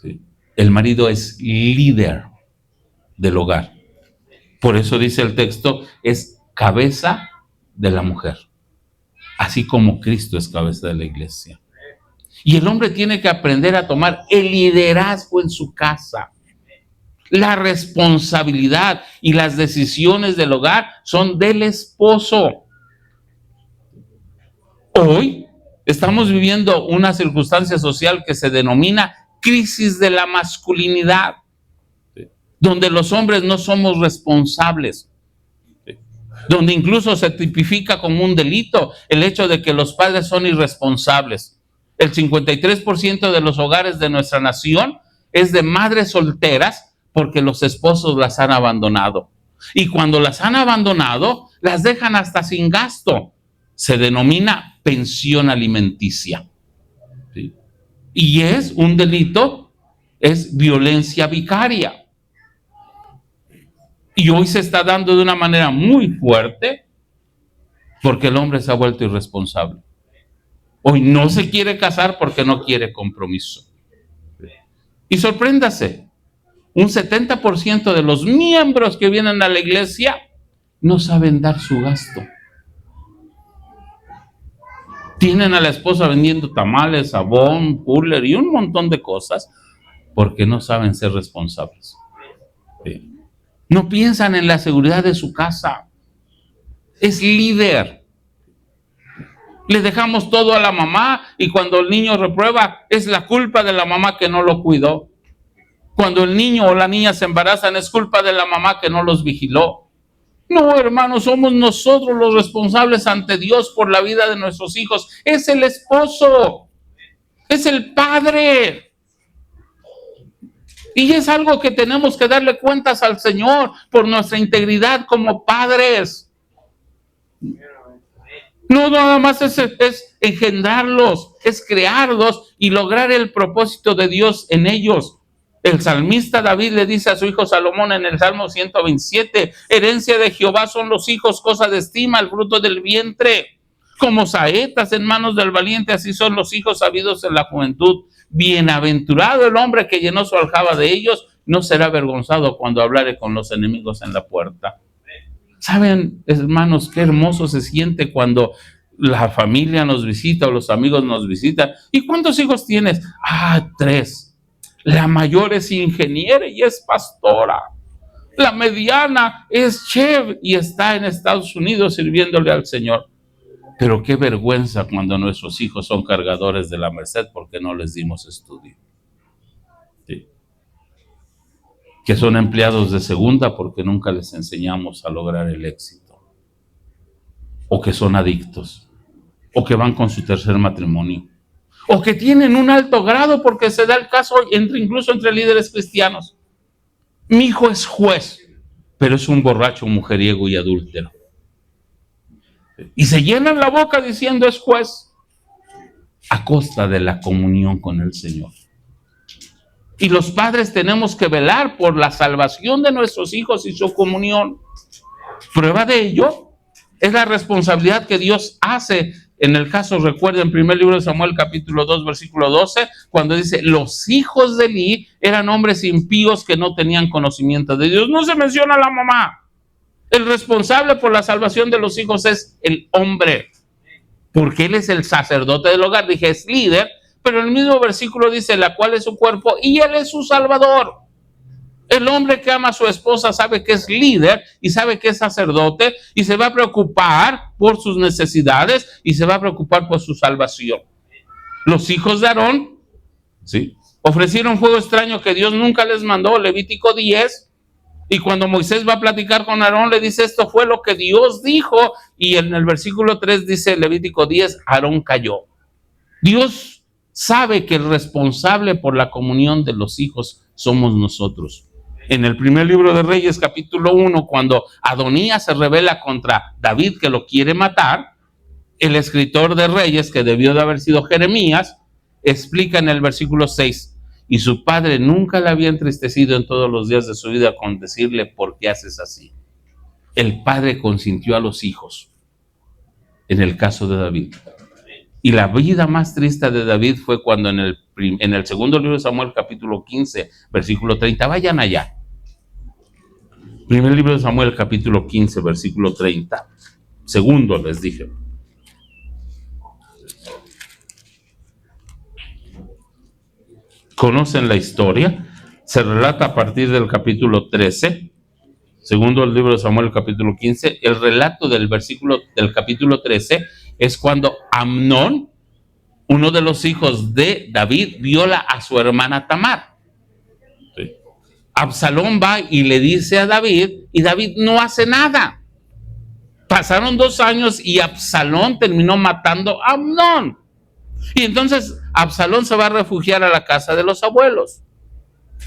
¿Sí? El marido es líder del hogar. Por eso dice el texto, es cabeza de la mujer, así como Cristo es cabeza de la iglesia. Y el hombre tiene que aprender a tomar el liderazgo en su casa. La responsabilidad y las decisiones del hogar son del esposo. Hoy estamos viviendo una circunstancia social que se denomina crisis de la masculinidad, donde los hombres no somos responsables, donde incluso se tipifica como un delito el hecho de que los padres son irresponsables. El 53% de los hogares de nuestra nación es de madres solteras porque los esposos las han abandonado. Y cuando las han abandonado, las dejan hasta sin gasto. Se denomina pensión alimenticia. ¿Sí? Y es un delito, es violencia vicaria. Y hoy se está dando de una manera muy fuerte porque el hombre se ha vuelto irresponsable. Hoy no se quiere casar porque no quiere compromiso. Y sorpréndase, un 70% de los miembros que vienen a la iglesia no saben dar su gasto. Tienen a la esposa vendiendo tamales, sabón, cooler y un montón de cosas porque no saben ser responsables. No piensan en la seguridad de su casa. Es líder. Le dejamos todo a la mamá y cuando el niño reprueba es la culpa de la mamá que no lo cuidó. Cuando el niño o la niña se embarazan es culpa de la mamá que no los vigiló. No, hermanos, somos nosotros los responsables ante Dios por la vida de nuestros hijos. Es el esposo, es el padre. Y es algo que tenemos que darle cuentas al Señor por nuestra integridad como padres. No nada más es engendrarlos, es crearlos y lograr el propósito de Dios en ellos. El salmista David le dice a su hijo Salomón en el Salmo 127, herencia de Jehová son los hijos, cosa de estima, el fruto del vientre. Como saetas en manos del valiente, así son los hijos sabidos en la juventud. Bienaventurado el hombre que llenó su aljaba de ellos, no será avergonzado cuando hablare con los enemigos en la puerta. ¿Saben, hermanos, qué hermoso se siente cuando la familia nos visita o los amigos nos visitan? ¿Y cuántos hijos tienes? 3. La mayor es ingeniera y es pastora. La mediana es chef y está en Estados Unidos sirviéndole al Señor. Pero qué vergüenza cuando nuestros hijos son cargadores de la Merced porque no les dimos estudio. Sí. Que son empleados de segunda porque nunca les enseñamos a lograr el éxito. O que son adictos. O que van con su tercer matrimonio. O que tienen un alto grado porque se da el caso incluso entre líderes cristianos. Mi hijo es juez, pero es un borracho, mujeriego y adúltero. Y se llenan la boca diciendo es juez a costa de la comunión con el Señor. Y los padres tenemos que velar por la salvación de nuestros hijos y su comunión. Prueba de ello es la responsabilidad que Dios hace. En el caso, recuerden, primer libro de Samuel, capítulo 2, versículo 12, cuando dice, los hijos de Elí eran hombres impíos que no tenían conocimiento de Dios. No se menciona a la mamá. El responsable por la salvación de los hijos es el hombre, porque él es el sacerdote del hogar. Dije, es líder, pero en el mismo versículo dice, la cual es su cuerpo y él es su salvador. El hombre que ama a su esposa sabe que es líder y sabe que es sacerdote y se va a preocupar por sus necesidades y se va a preocupar por su salvación. Los hijos de Aarón, ¿sí?, ofrecieron fuego extraño que Dios nunca les mandó, Levítico 10, y cuando Moisés va a platicar con Aarón le dice, esto fue lo que Dios dijo, y en el versículo 3 dice Levítico 10, Aarón cayó. Dios sabe que el responsable por la comunión de los hijos somos nosotros. En el primer libro de Reyes, capítulo 1, cuando Adonías se rebela contra David, que lo quiere matar, el escritor de Reyes, que debió de haber sido Jeremías, explica en el versículo 6, y su padre nunca le había entristecido en todos los días de su vida con decirle, ¿por qué haces así? El padre consintió a los hijos, en el caso de David. Y la vida más triste de David fue cuando en el segundo libro de Samuel, capítulo 15, versículo 30, vayan allá. Primer libro de Samuel, capítulo 15, versículo 30. Segundo, les dije. ¿Conocen la historia? Se relata a partir del capítulo 13. Segundo el libro de Samuel, capítulo 15. El relato del capítulo 13 es cuando Amnón, uno de los hijos de David, viola a su hermana Tamar. Sí. Absalón va y le dice a David, y David no hace nada. Pasaron 2 años y Absalón terminó matando a Amnón. Y entonces Absalón se va a refugiar a la casa de los abuelos.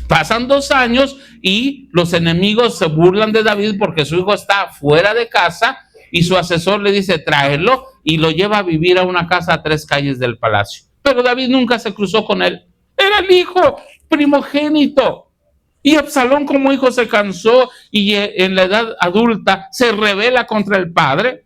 Pasan 2 años y los enemigos se burlan de David porque su hijo está fuera de casa y su asesor le dice tráelo y lo lleva a vivir a una casa a 3 calles del palacio. Pero David nunca se cruzó con él. Era el hijo primogénito. Y Absalón como hijo se cansó y en la edad adulta se rebela contra el padre.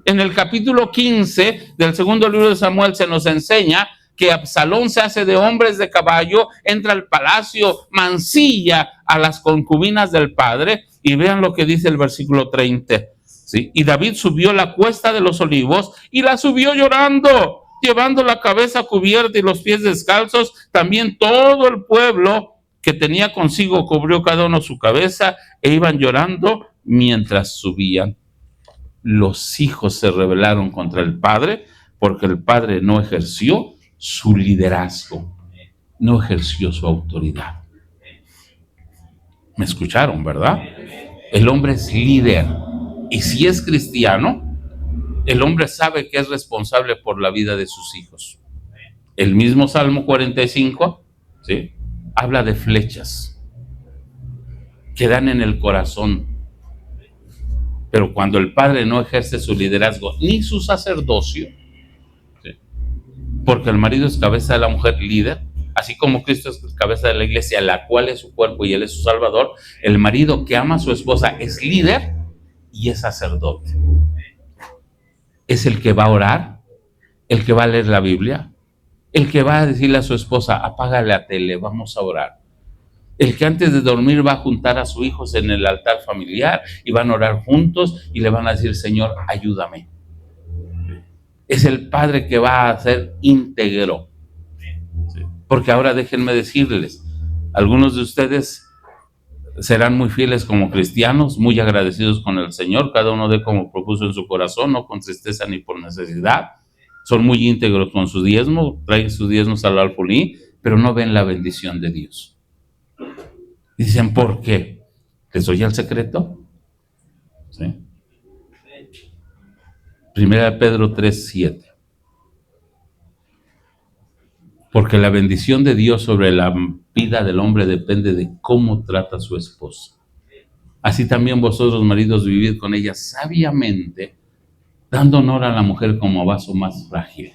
En el capítulo 15 del segundo libro de Samuel se nos enseña que Absalón se hace de hombres de caballo, entra al palacio, mancilla a las concubinas del padre, y vean lo que dice el versículo 30. ¿Sí? Y David subió la cuesta de los olivos y la subió llorando, llevando la cabeza cubierta y los pies descalzos. También todo el pueblo que tenía consigo cubrió cada uno su cabeza e iban llorando mientras subían. Los hijos se rebelaron contra el padre porque el padre no ejerció su liderazgo, no ejerció su autoridad. ¿Me escucharon, verdad? El hombre es líder, y si es cristiano, el hombre sabe que es responsable por la vida de sus hijos. El mismo Salmo 45, ¿sí?, habla de flechas que dan en el corazón. Pero cuando el padre no ejerce su liderazgo ni su sacerdocio, ¿sí?, porque el marido es cabeza de la mujer líder, así como Cristo es cabeza de la iglesia, la cual es su cuerpo y él es su salvador, el marido que ama a su esposa es líder y es sacerdote. Es el que va a orar, el que va a leer la Biblia, el que va a decirle a su esposa, apaga la tele, vamos a orar. El que antes de dormir va a juntar a sus hijos en el altar familiar y van a orar juntos y le van a decir, Señor, ayúdame. Es el padre que va a ser íntegro. Porque ahora déjenme decirles, algunos de ustedes serán muy fieles como cristianos, muy agradecidos con el Señor, cada uno de como propuso en su corazón, no con tristeza ni por necesidad. Son muy íntegros con su diezmo, traen sus diezmos al alfolí, pero no ven la bendición de Dios. Dicen, ¿por qué? ¿Les doy el secreto? ¿Sí? Primera de Pedro 3:7. Porque la bendición de Dios sobre la vida del hombre depende de cómo trata a su esposa. Así también vosotros, maridos, vivid con ella sabiamente, dando honor a la mujer como vaso más frágil,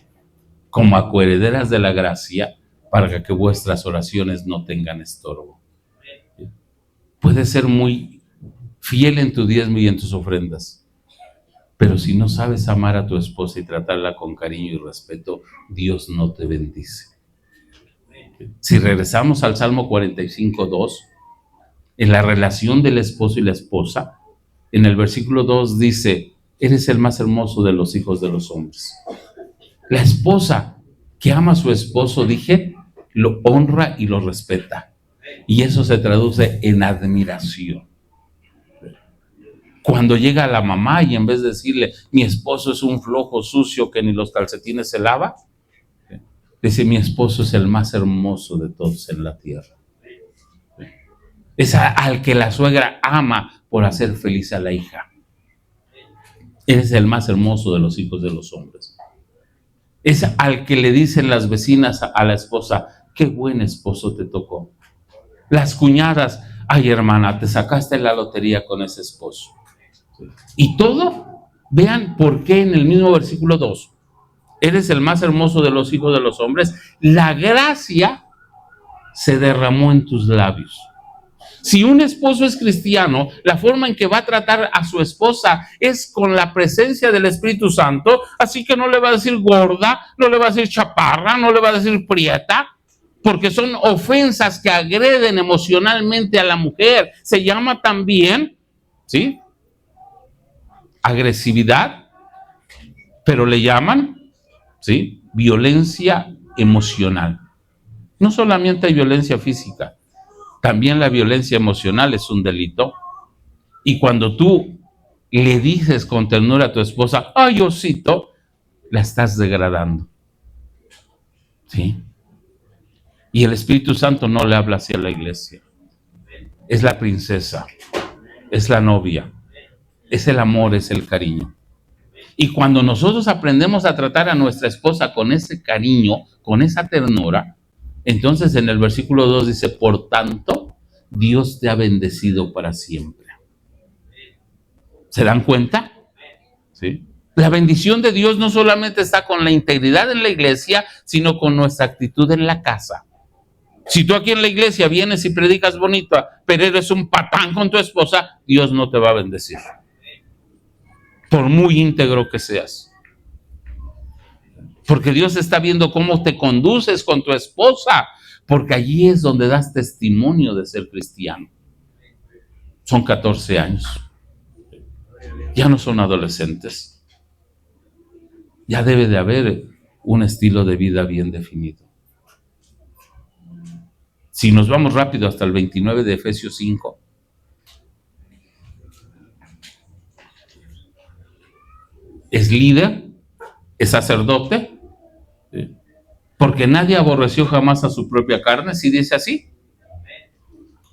como a coherederas de la gracia, para que vuestras oraciones no tengan estorbo. Puedes ser muy fiel en tu diezmo y en tus ofrendas, pero si no sabes amar a tu esposa y tratarla con cariño y respeto, Dios no te bendice. Si regresamos al Salmo 45:2, en la relación del esposo y la esposa, en el versículo 2 dice, eres el más hermoso de los hijos de los hombres. La esposa que ama a su esposo, dije, lo honra y lo respeta. Y eso se traduce en admiración. Cuando llega la mamá y en vez de decirle, mi esposo es un flojo sucio que ni los calcetines se lava, dice, mi esposo es el más hermoso de todos en la tierra. Es al que la suegra ama por hacer feliz a la hija. Es el más hermoso de los hijos de los hombres. Es al que le dicen las vecinas a la esposa, qué buen esposo te tocó. Las cuñadas, ay hermana, te sacaste la lotería con ese esposo. Y todo, vean por qué en el mismo versículo 2, eres el más hermoso de los hijos de los hombres, la gracia se derramó en tus labios. Si un esposo es cristiano, la forma en que va a tratar a su esposa es con la presencia del Espíritu Santo, así que no le va a decir gorda, no le va a decir chaparra, no le va a decir prieta, porque son ofensas que agreden emocionalmente a la mujer. Se llama también ¿sí? Agresividad, pero le llaman, ¿sí? Violencia emocional. No solamente hay violencia física, también la violencia emocional es un delito. Y cuando tú le dices con ternura a tu esposa, ay, osito, la estás degradando, ¿sí? Y el Espíritu Santo no le habla hacia la iglesia. Es la princesa, es la novia, es el amor, es el cariño. Y cuando nosotros aprendemos a tratar a nuestra esposa con ese cariño, con esa ternura, entonces en el versículo 2 dice, por tanto, Dios te ha bendecido para siempre. ¿Se dan cuenta? ¿Sí? La bendición de Dios no solamente está con la integridad en la iglesia, sino con nuestra actitud en la casa. Si tú aquí en la iglesia vienes y predicas bonito, pero eres un patán con tu esposa, Dios no te va a bendecir. Por muy íntegro que seas. Porque Dios está viendo cómo te conduces con tu esposa, porque allí es donde das testimonio de ser cristiano. Son 14 años. Ya no son adolescentes. Ya debe de haber un estilo de vida bien definido. Si nos vamos rápido hasta el 29 de Efesios 5, es líder, es sacerdote, ¿sí? Porque nadie aborreció jamás a su propia carne, si dice así.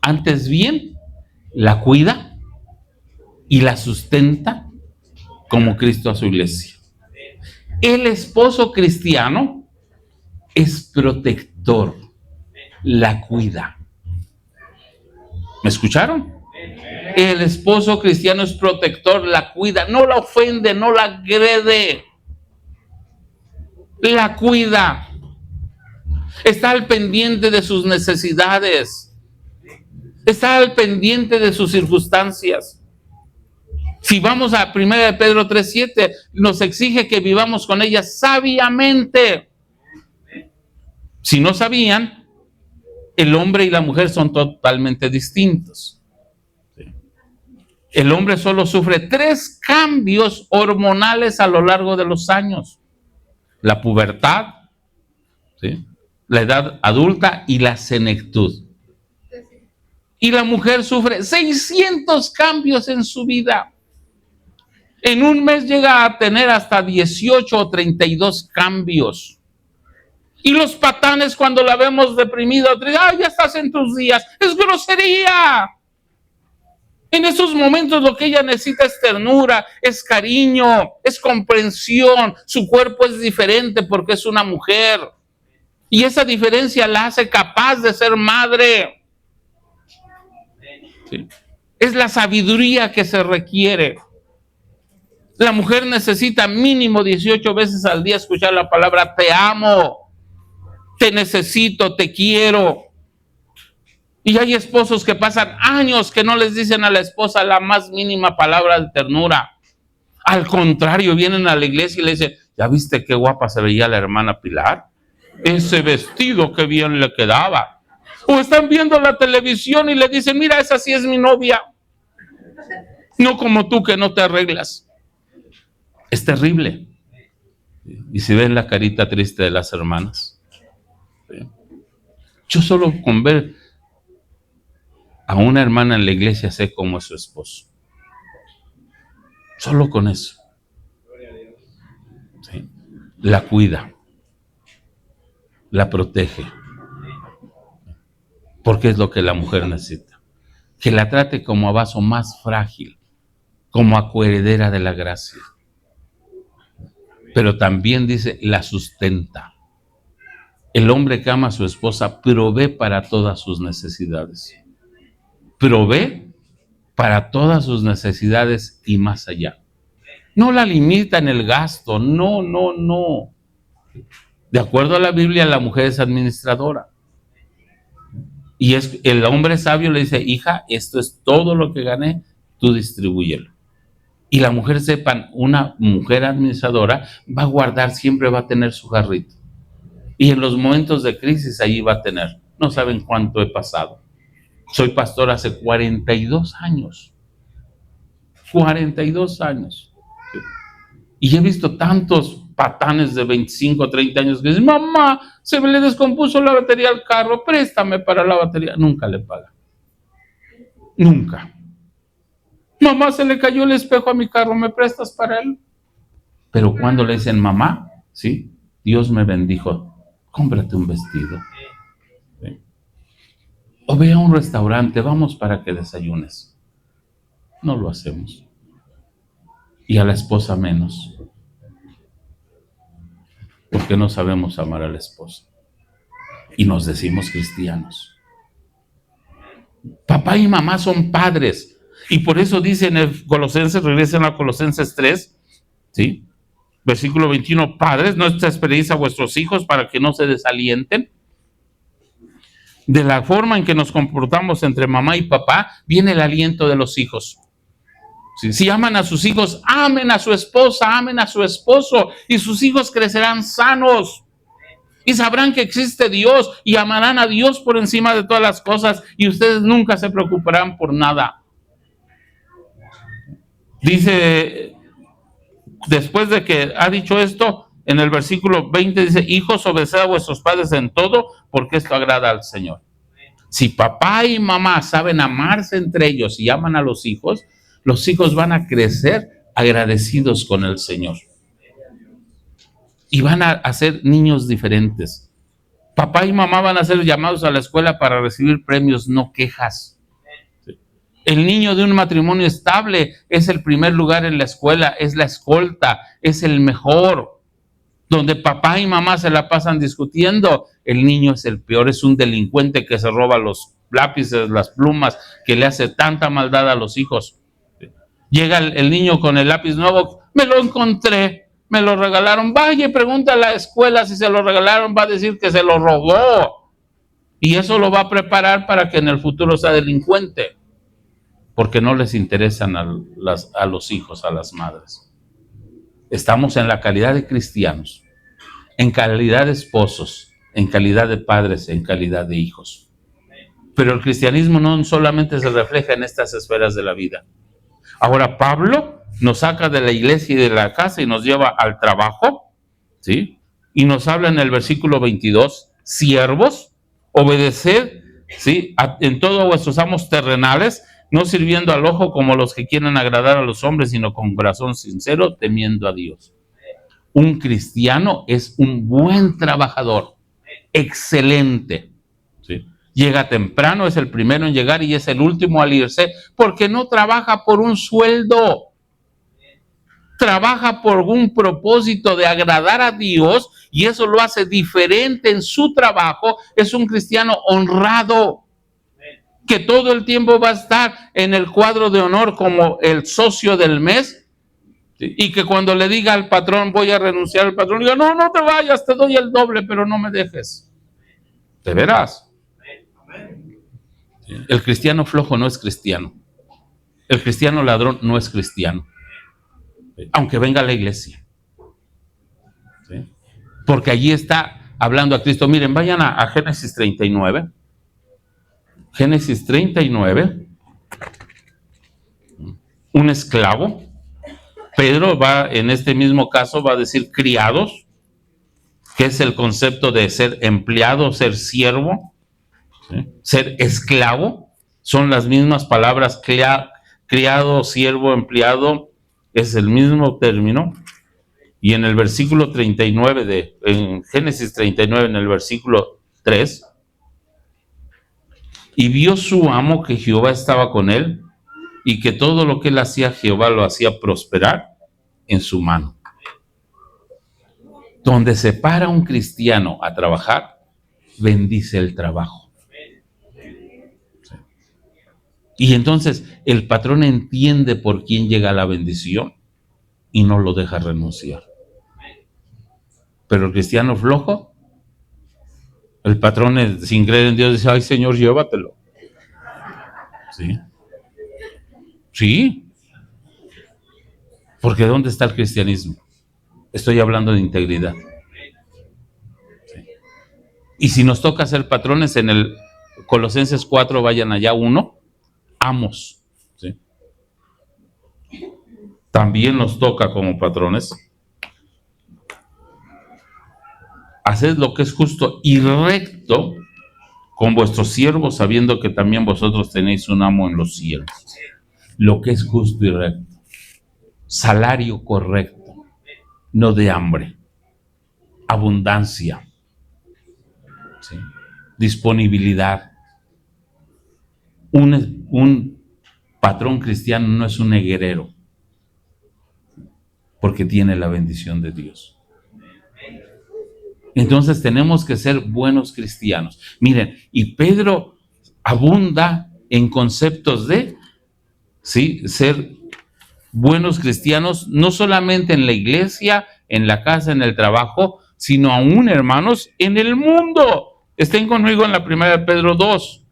Antes bien, la cuida y la sustenta como Cristo a su iglesia. El esposo cristiano es protector, la cuida. ¿Me escucharon? El esposo cristiano es protector, la cuida, no la ofende, no la agrede, la cuida. Está al pendiente de sus necesidades, está al pendiente de sus circunstancias. Si vamos a 1 de Pedro 3:7, nos exige que vivamos con ella sabiamente. Si no sabían, el hombre y la mujer son totalmente distintos. El hombre solo sufre 3 cambios hormonales a lo largo de los años: la pubertad, ¿sí?, la edad adulta y la senectud. Y la mujer sufre 600 cambios en su vida. En un mes llega a tener hasta 18 o 32 cambios. Y los patanes, cuando la vemos deprimida, ¡ay, ya estás en tus días! ¡Es grosería! En esos momentos lo que ella necesita es ternura, es cariño, es comprensión. Su cuerpo es diferente porque es una mujer. Y esa diferencia la hace capaz de ser madre. ¿Sí? Es la sabiduría que se requiere. La mujer necesita mínimo 18 veces al día escuchar la palabra te amo, te necesito, te quiero. Y hay esposos que pasan años que no les dicen a la esposa la más mínima palabra de ternura. Al contrario, vienen a la iglesia y le dicen, ¿ya viste qué guapa se veía la hermana Pilar? Ese vestido qué bien le quedaba. O están viendo la televisión y le dicen, mira, esa sí es mi novia. No como tú que no te arreglas. Es terrible. Y si ven la carita triste de las hermanas. Yo solo con ver a una hermana en la iglesia sé cómo es su esposo. Solo con eso. ¿Sí? La cuida. La protege. Porque es lo que la mujer necesita. Que la trate como a vaso más frágil, como a coheredera de la gracia. Pero también dice, la sustenta. El hombre que ama a su esposa provee para todas sus necesidades. Provee para todas sus necesidades y más allá. No la limita en el gasto, no. De acuerdo a la Biblia, la mujer es administradora. Y el hombre sabio le dice, hija, esto es todo lo que gané, tú distribúyelo. Y la mujer, sepan, una mujer administradora va a guardar, siempre va a tener su jarrito. Y en los momentos de crisis allí va a tener. No saben cuánto he pasado. Soy pastor hace 42 años. 42 años. ¿Sí? Y he visto tantos patanes de 25, 30 años que dicen, mamá, se me le descompuso la batería al carro, préstame para la batería. Nunca le paga. Nunca. Mamá, se le cayó el espejo a mi carro, ¿me prestas para él? Pero cuando le dicen, mamá, ¿sí? Dios me bendijo, cómprate un vestido. ¿Sí? O ve a un restaurante, vamos para que desayunes. No lo hacemos. Y a la esposa menos. Porque no sabemos amar a la esposa. Y nos decimos cristianos. Papá y mamá son padres. Y por eso dice en el Colosenses, regresen a Colosenses 3, ¿sí? Versículo 21, padres, no despedís a vuestros hijos para que no se desalienten. De la forma en que nos comportamos entre mamá y papá, viene el aliento de los hijos. Si aman a sus hijos, amen a su esposa, amen a su esposo, y sus hijos crecerán sanos. Y sabrán que existe Dios, y amarán a Dios por encima de todas las cosas, y ustedes nunca se preocuparán por nada. Dice, después de que ha dicho esto, en el versículo 20 dice, hijos, obedeced a vuestros padres en todo, porque esto agrada al Señor. Si papá y mamá saben amarse entre ellos y aman a los hijos van a crecer agradecidos con el Señor. Y van a ser niños diferentes. Papá y mamá van a ser llamados a la escuela para recibir premios, no quejas. El niño de un matrimonio estable es el primer lugar en la escuela, es la escolta, es el mejor. Donde papá y mamá se la pasan discutiendo, el niño es el peor, es un delincuente que se roba los lápices, las plumas, que le hace tanta maldad a los hijos. Llega el niño con el lápiz nuevo, me lo encontré, me lo regalaron, vaya y pregunta a la escuela si se lo regalaron, va a decir que se lo robó. Y eso lo va a preparar para que en el futuro sea delincuente, porque no les interesan a los hijos, a las madres. Estamos en la calidad de cristianos, en calidad de esposos, en calidad de padres, en calidad de hijos. Pero el cristianismo no solamente se refleja en estas esferas de la vida. Ahora Pablo nos saca de la iglesia y de la casa y nos lleva al trabajo, ¿sí? Y nos habla en el versículo 22, siervos, obedeced, ¿sí? En todo a vuestros amos terrenales, no sirviendo al ojo como los que quieren agradar a los hombres, sino con corazón sincero, temiendo a Dios. Un cristiano es un buen trabajador, excelente, ¿sí? Llega temprano, es el primero en llegar y es el último al irse, porque no trabaja por un sueldo. Trabaja por un propósito de agradar a Dios y eso lo hace diferente en su trabajo. Es un cristiano honrado, que todo el tiempo va a estar en el cuadro de honor como el socio del mes, y que cuando le diga al patrón voy a renunciar, al patrón diga, no, no te vayas, te doy el doble, pero no me dejes. Te verás. El cristiano flojo no es cristiano. El cristiano ladrón no es cristiano, aunque venga a la iglesia. ¿Sí? Porque allí está hablando a Cristo. Miren, vayan a Génesis 39. Génesis 39. Un esclavo. Pedro va, en este mismo caso, va a decir criados, que es el concepto de ser empleado, ser siervo, ¿sí? Ser esclavo. Son las mismas palabras, criado, siervo, empleado, es el mismo término. Y en el versículo 39, en Génesis 39, en el versículo 3, y vio su amo que Jehová estaba con él, y que todo lo que él hacía, Jehová lo hacía prosperar en su mano. Donde se para un cristiano a trabajar, bendice el trabajo. Y entonces el patrón entiende por quién llega la bendición y no lo deja renunciar. Pero el cristiano flojo, el patrón sin creer en Dios dice, ay Señor, llévatelo. ¿Sí? Sí. Porque ¿dónde está el cristianismo? Estoy hablando de integridad. ¿Sí? Y si nos toca ser patrones, en el Colosenses 4, vayan allá 1, amos. ¿Sí? también nos toca como patrones. Haced lo que es justo y recto con vuestros siervos, sabiendo que también vosotros tenéis un amo en los cielos. Lo que es justo y recto. Salario correcto, no de hambre. Abundancia. ¿Sí? Disponibilidad. Un patrón cristiano no es un neguerero, porque tiene la bendición de Dios. Entonces tenemos que ser buenos cristianos. Miren, y Pedro abunda en conceptos de, ¿sí?, ser buenos cristianos, no solamente en la iglesia, en la casa, en el trabajo, sino aún, hermanos, en el mundo. Estén conmigo en la primera de Pedro 2.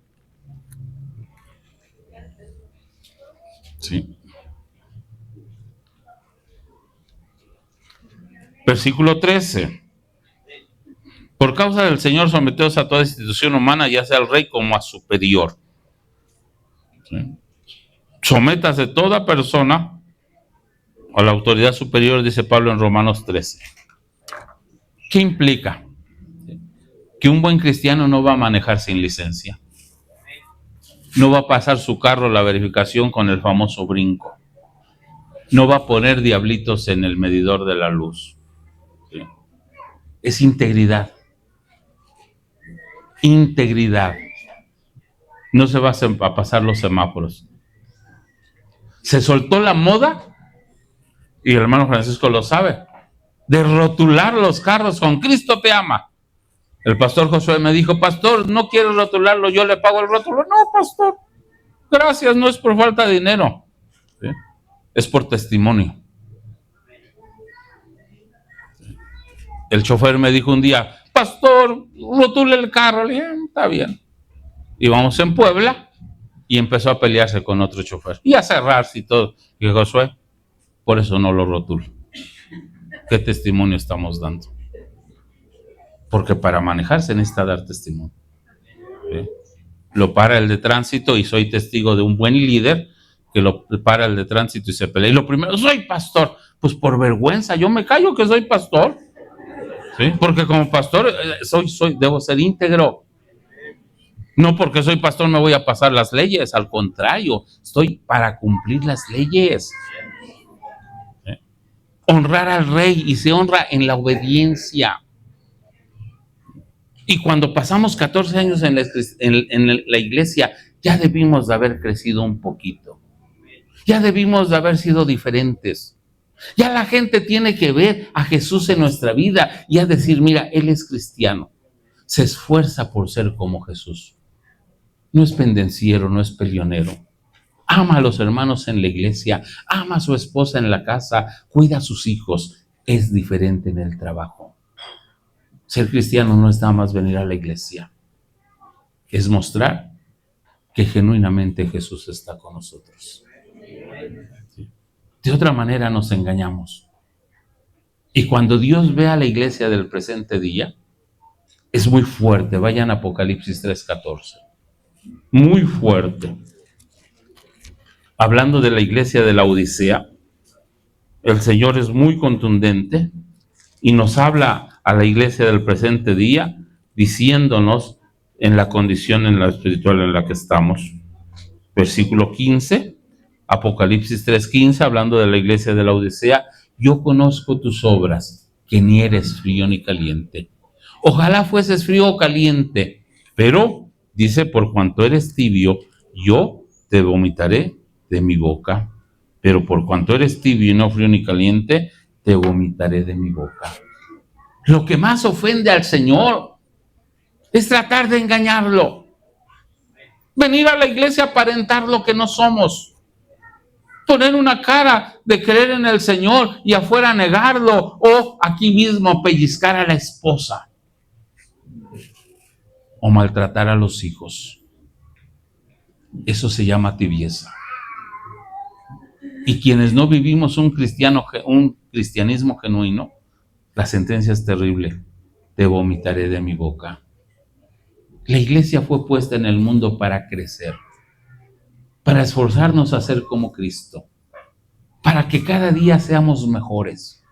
Sí. Versículo 13. Por causa del Señor, someteos a toda institución humana, ya sea al rey como a superior. ¿Sí? Sométase toda persona a la autoridad superior, dice Pablo en Romanos 13. ¿Qué implica? Que un buen cristiano no va a manejar sin licencia. No va a pasar su carro la verificación con el famoso brinco. No va a poner diablitos en el medidor de la luz. ¿Sí? Es integridad. Integridad. No se va a pasar los semáforos. Se soltó la moda, y el hermano Francisco lo sabe, de rotular los carros con Cristo te ama. El pastor Josué me dijo: pastor, no quiero rotularlo, yo le pago el rótulo. No, pastor, gracias, no es por falta de dinero. ¿Sí? Es por testimonio. El chofer me dijo un día: pastor, rotule el carro. Le dije: está bien. Íbamos en Puebla y empezó a pelearse con otro chofer y a cerrarse y todo. Y Josué, por eso no lo rotulo. ¿Qué testimonio estamos dando? Porque para manejar se necesita dar testimonio. ¿Sí? Lo para el de tránsito, y soy testigo de un buen líder que lo para el de tránsito y se pelea. Y lo primero: soy pastor. Pues por vergüenza, yo me callo que soy pastor. ¿Sí? Porque como pastor debo ser íntegro. No porque soy pastor me voy a pasar las leyes, al contrario, estoy para cumplir las leyes. ¿Sí? Honrar al rey, y se honra en la obediencia. Y cuando pasamos 14 años en la iglesia, ya debimos de haber crecido un poquito. Ya debimos de haber sido diferentes. Ya la gente tiene que ver a Jesús en nuestra vida y a decir: mira, Él es cristiano. Se esfuerza por ser como Jesús. No es pendenciero, no es peleonero. Ama a los hermanos en la iglesia, ama a su esposa en la casa, cuida a sus hijos. Es diferente en el trabajo. Ser cristiano no es nada más venir a la iglesia. Es mostrar que genuinamente Jesús está con nosotros. De otra manera nos engañamos. Y cuando Dios ve a la iglesia del presente día, es muy fuerte. Vayan a Apocalipsis 3:14. Muy fuerte. Hablando de la iglesia de la Odisea, el Señor es muy contundente y nos habla a la iglesia del presente día, diciéndonos en la condición en la espiritual en la que estamos. Versículo 15, Apocalipsis 3:15, hablando de la iglesia de la Odisea: yo conozco tus obras, que ni eres frío ni caliente. Ojalá fueses frío o caliente, pero dice: por cuanto eres tibio, yo te vomitaré de mi boca. Pero por cuanto eres tibio y no frío ni caliente, te vomitaré de mi boca. Lo que más ofende al Señor es tratar de engañarlo. Venir a la iglesia a aparentar lo que no somos. Poner una cara de creer en el Señor y afuera negarlo, o aquí mismo pellizcar a la esposa, o maltratar a los hijos. Eso se llama tibieza. Y quienes no vivimos un cristianismo genuino, la sentencia es terrible: te vomitaré de mi boca. La iglesia fue puesta en el mundo para crecer, para esforzarnos a ser como Cristo. para que cada día seamos mejores,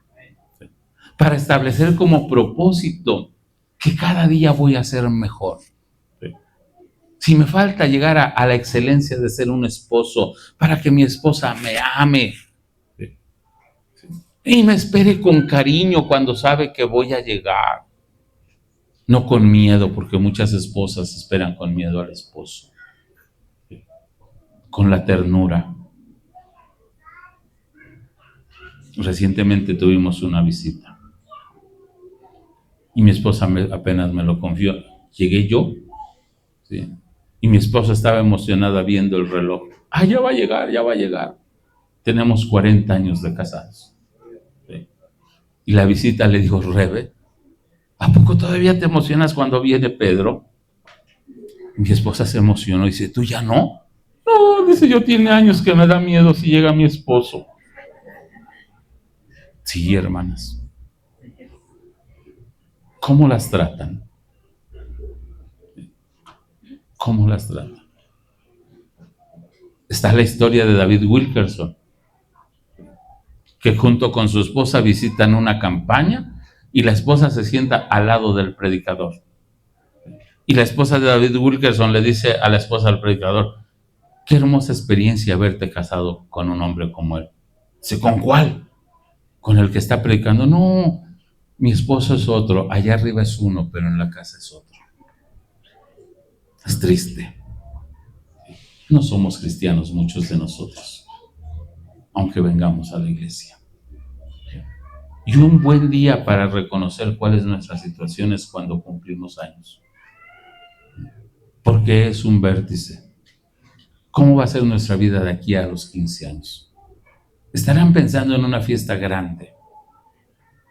para establecer como propósito que cada día voy a ser mejor. Si me falta llegar a la excelencia de ser un esposo, para que mi esposa me ame y me espere con cariño cuando sabe que voy a llegar, no con miedo, porque muchas esposas esperan con miedo al esposo, con la ternura. Recientemente tuvimos una visita y mi esposa apenas me lo confió. Llegué yo, ¿sí? Y mi esposa estaba emocionada viendo el reloj. Ya va a llegar, ya va a llegar. Tenemos 40 años de casados, ¿sí? Y la visita le dijo: Rebe, ¿a poco todavía te emocionas cuando viene Pedro? Y mi esposa se emocionó y dice: ¿tú ya no? No, dice, yo tiene años que me da miedo si llega mi esposo. Sí, hermanas. ¿Cómo las tratan? ¿Cómo las tratan? Está la historia de David Wilkerson, que junto con su esposa visitan una campaña y la esposa se sienta al lado del predicador. Y la esposa de David Wilkerson le dice a la esposa del predicador: qué hermosa experiencia haberte casado con un hombre como él. Dice: ¿con cuál? Con el que está predicando. No, mi esposo es otro, allá arriba es uno, pero en la casa es otro. Es triste. No somos cristianos muchos de nosotros, aunque vengamos a la iglesia. Y un buen día para reconocer cuál es nuestra situación es cuando cumplimos años, porque es un vértice. ¿Cómo va a ser nuestra vida de aquí a los 15 años? Estarán pensando en una fiesta grande,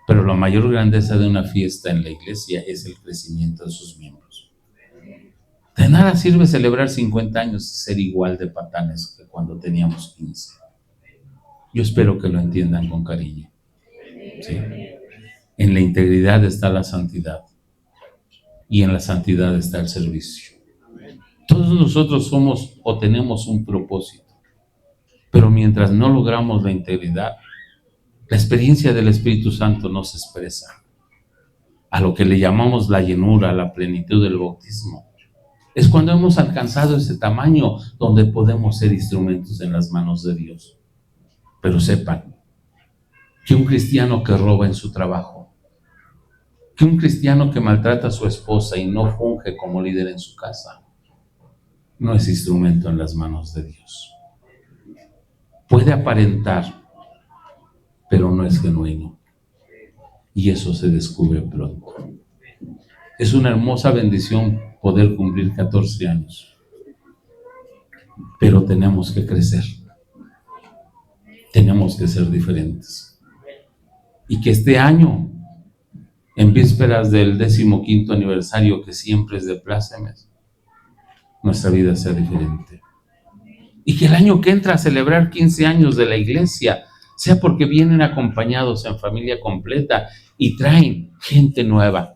pero la mayor grandeza de una fiesta en la iglesia es el crecimiento de sus miembros. De nada sirve celebrar 50 años y ser igual de patanes que cuando teníamos 15. Yo espero que lo entiendan con cariño, ¿sí? En la integridad está la santidad y en la santidad está el servicio. Todos nosotros somos o tenemos un propósito, pero mientras no logramos la integridad, la experiencia del Espíritu Santo no se expresa. A lo que le llamamos la llenura, la plenitud del bautismo, es cuando hemos alcanzado ese tamaño donde podemos ser instrumentos en las manos de Dios. Pero sepan que un cristiano que roba en su trabajo, que un cristiano que maltrata a su esposa y no funge como líder en su casa, no es instrumento en las manos de Dios. Puede aparentar, pero no es genuino. Y eso se descubre pronto. Es una hermosa bendición poder cumplir 14 años. Pero tenemos que crecer. Tenemos que ser diferentes. Y que este año, en vísperas del 15º aniversario, que siempre es de plácemes, nuestra vida sea diferente. Y que el año que entra a celebrar 15 años de la iglesia sea porque vienen acompañados en familia completa y traen gente nueva.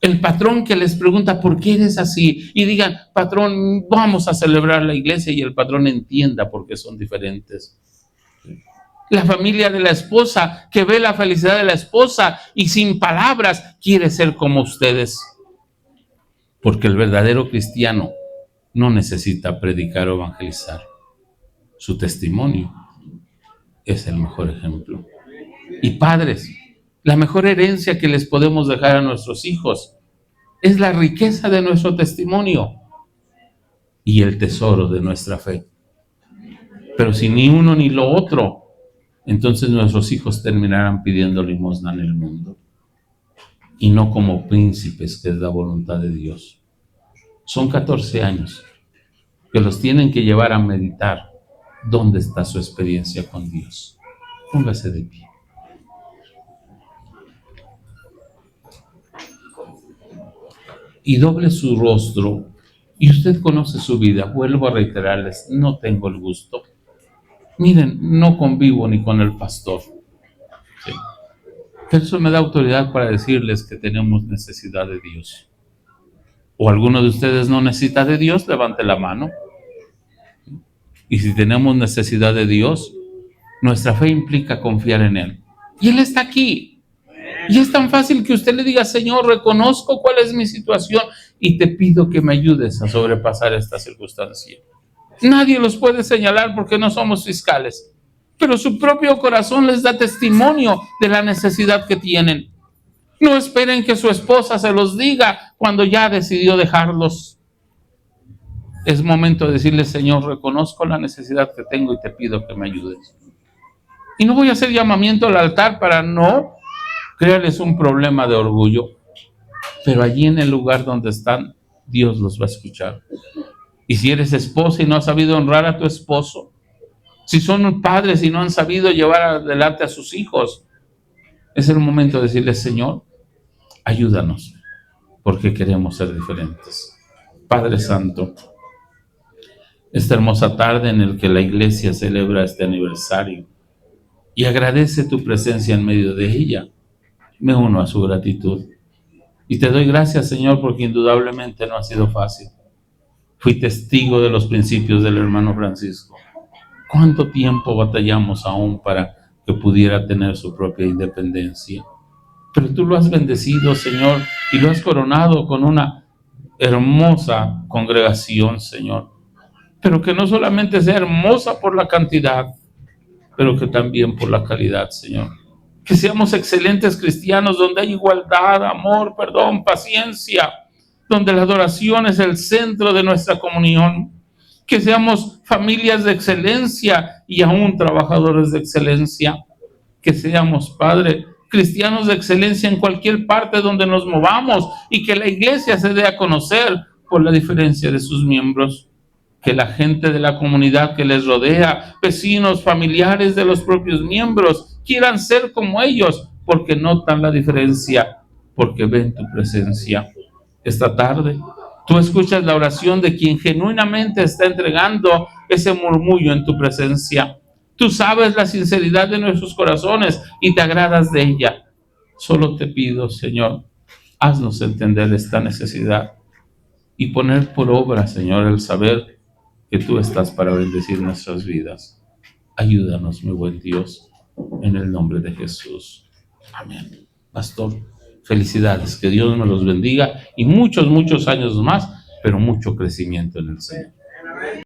El patrón que les pregunta: ¿por qué eres así? Y digan: patrón, vamos a celebrar la iglesia, y el patrón entienda por qué son diferentes. La familia de la esposa que ve la felicidad de la esposa y sin palabras quiere ser como ustedes. Porque el verdadero cristiano no necesita predicar o evangelizar. Su testimonio es el mejor ejemplo. Y padres, la mejor herencia que les podemos dejar a nuestros hijos es la riqueza de nuestro testimonio y el tesoro de nuestra fe. Pero si ni uno ni lo otro, entonces nuestros hijos terminarán pidiendo limosna en el mundo y no como príncipes, que es la voluntad de Dios. Son 14 años que los tienen que llevar a meditar dónde está su experiencia con Dios. Póngase de pie. Y doble su rostro, y usted conoce su vida. Vuelvo a reiterarles, no tengo el gusto. Miren, no convivo ni con el pastor. Sí. Pero eso me da autoridad para decirles que tenemos necesidad de Dios. ¿O alguno de ustedes no necesita de Dios? Levante la mano. Y si tenemos necesidad de Dios, Nuestra fe implica confiar en Él. Y Él está aquí. Y es tan fácil que usted le diga: Señor, reconozco cuál es mi situación y te pido que me ayudes a sobrepasar esta circunstancia. Nadie los puede señalar porque no somos fiscales, pero su propio corazón les da testimonio de la necesidad que tienen. No esperen que su esposa se los diga cuando ya decidió dejarlos. Es momento de decirle: Señor, reconozco la necesidad que tengo y te pido que me ayudes. Y no voy a hacer llamamiento al altar para no crearles un problema de orgullo, pero allí en el lugar donde están, Dios los va a escuchar. Y si eres esposa y no has sabido honrar a tu esposo, si son padres y no han sabido llevar adelante a sus hijos, es el momento de decirles: Señor, ayúdanos, porque queremos ser diferentes. Padre Santo, esta hermosa tarde en la que la iglesia celebra este aniversario y agradece tu presencia en medio de ella, me uno a su gratitud. Y te doy gracias, Señor, porque indudablemente no ha sido fácil. Fui testigo de los principios del hermano Francisco. ¿Cuánto tiempo batallamos aún para que pudiera tener su propia independencia? Pero tú lo has bendecido, Señor, y lo has coronado con una hermosa congregación, Señor. Pero que no solamente sea hermosa por la cantidad, pero que también por la calidad, Señor. Que seamos excelentes cristianos donde hay igualdad, amor, perdón, paciencia, donde la adoración es el centro de nuestra comunión. Que seamos familias de excelencia y aún trabajadores de excelencia. Que seamos, Padre, cristianos de excelencia en cualquier parte donde nos movamos y que la iglesia se dé a conocer por la diferencia de sus miembros. Que la gente de la comunidad que les rodea, vecinos, familiares de los propios miembros, quieran ser como ellos porque notan la diferencia, porque ven tu presencia. Esta tarde, tú escuchas la oración de quien genuinamente está entregando ese murmullo en tu presencia. Tú sabes la sinceridad de nuestros corazones y te agradas de ella. Solo te pido, Señor, haznos entender esta necesidad y poner por obra, Señor, el saber que tú estás para bendecir nuestras vidas. Ayúdanos, mi buen Dios, en el nombre de Jesús. Amén. Pastor, felicidades, que Dios me los bendiga y muchos, muchos años más, pero mucho crecimiento en el Señor.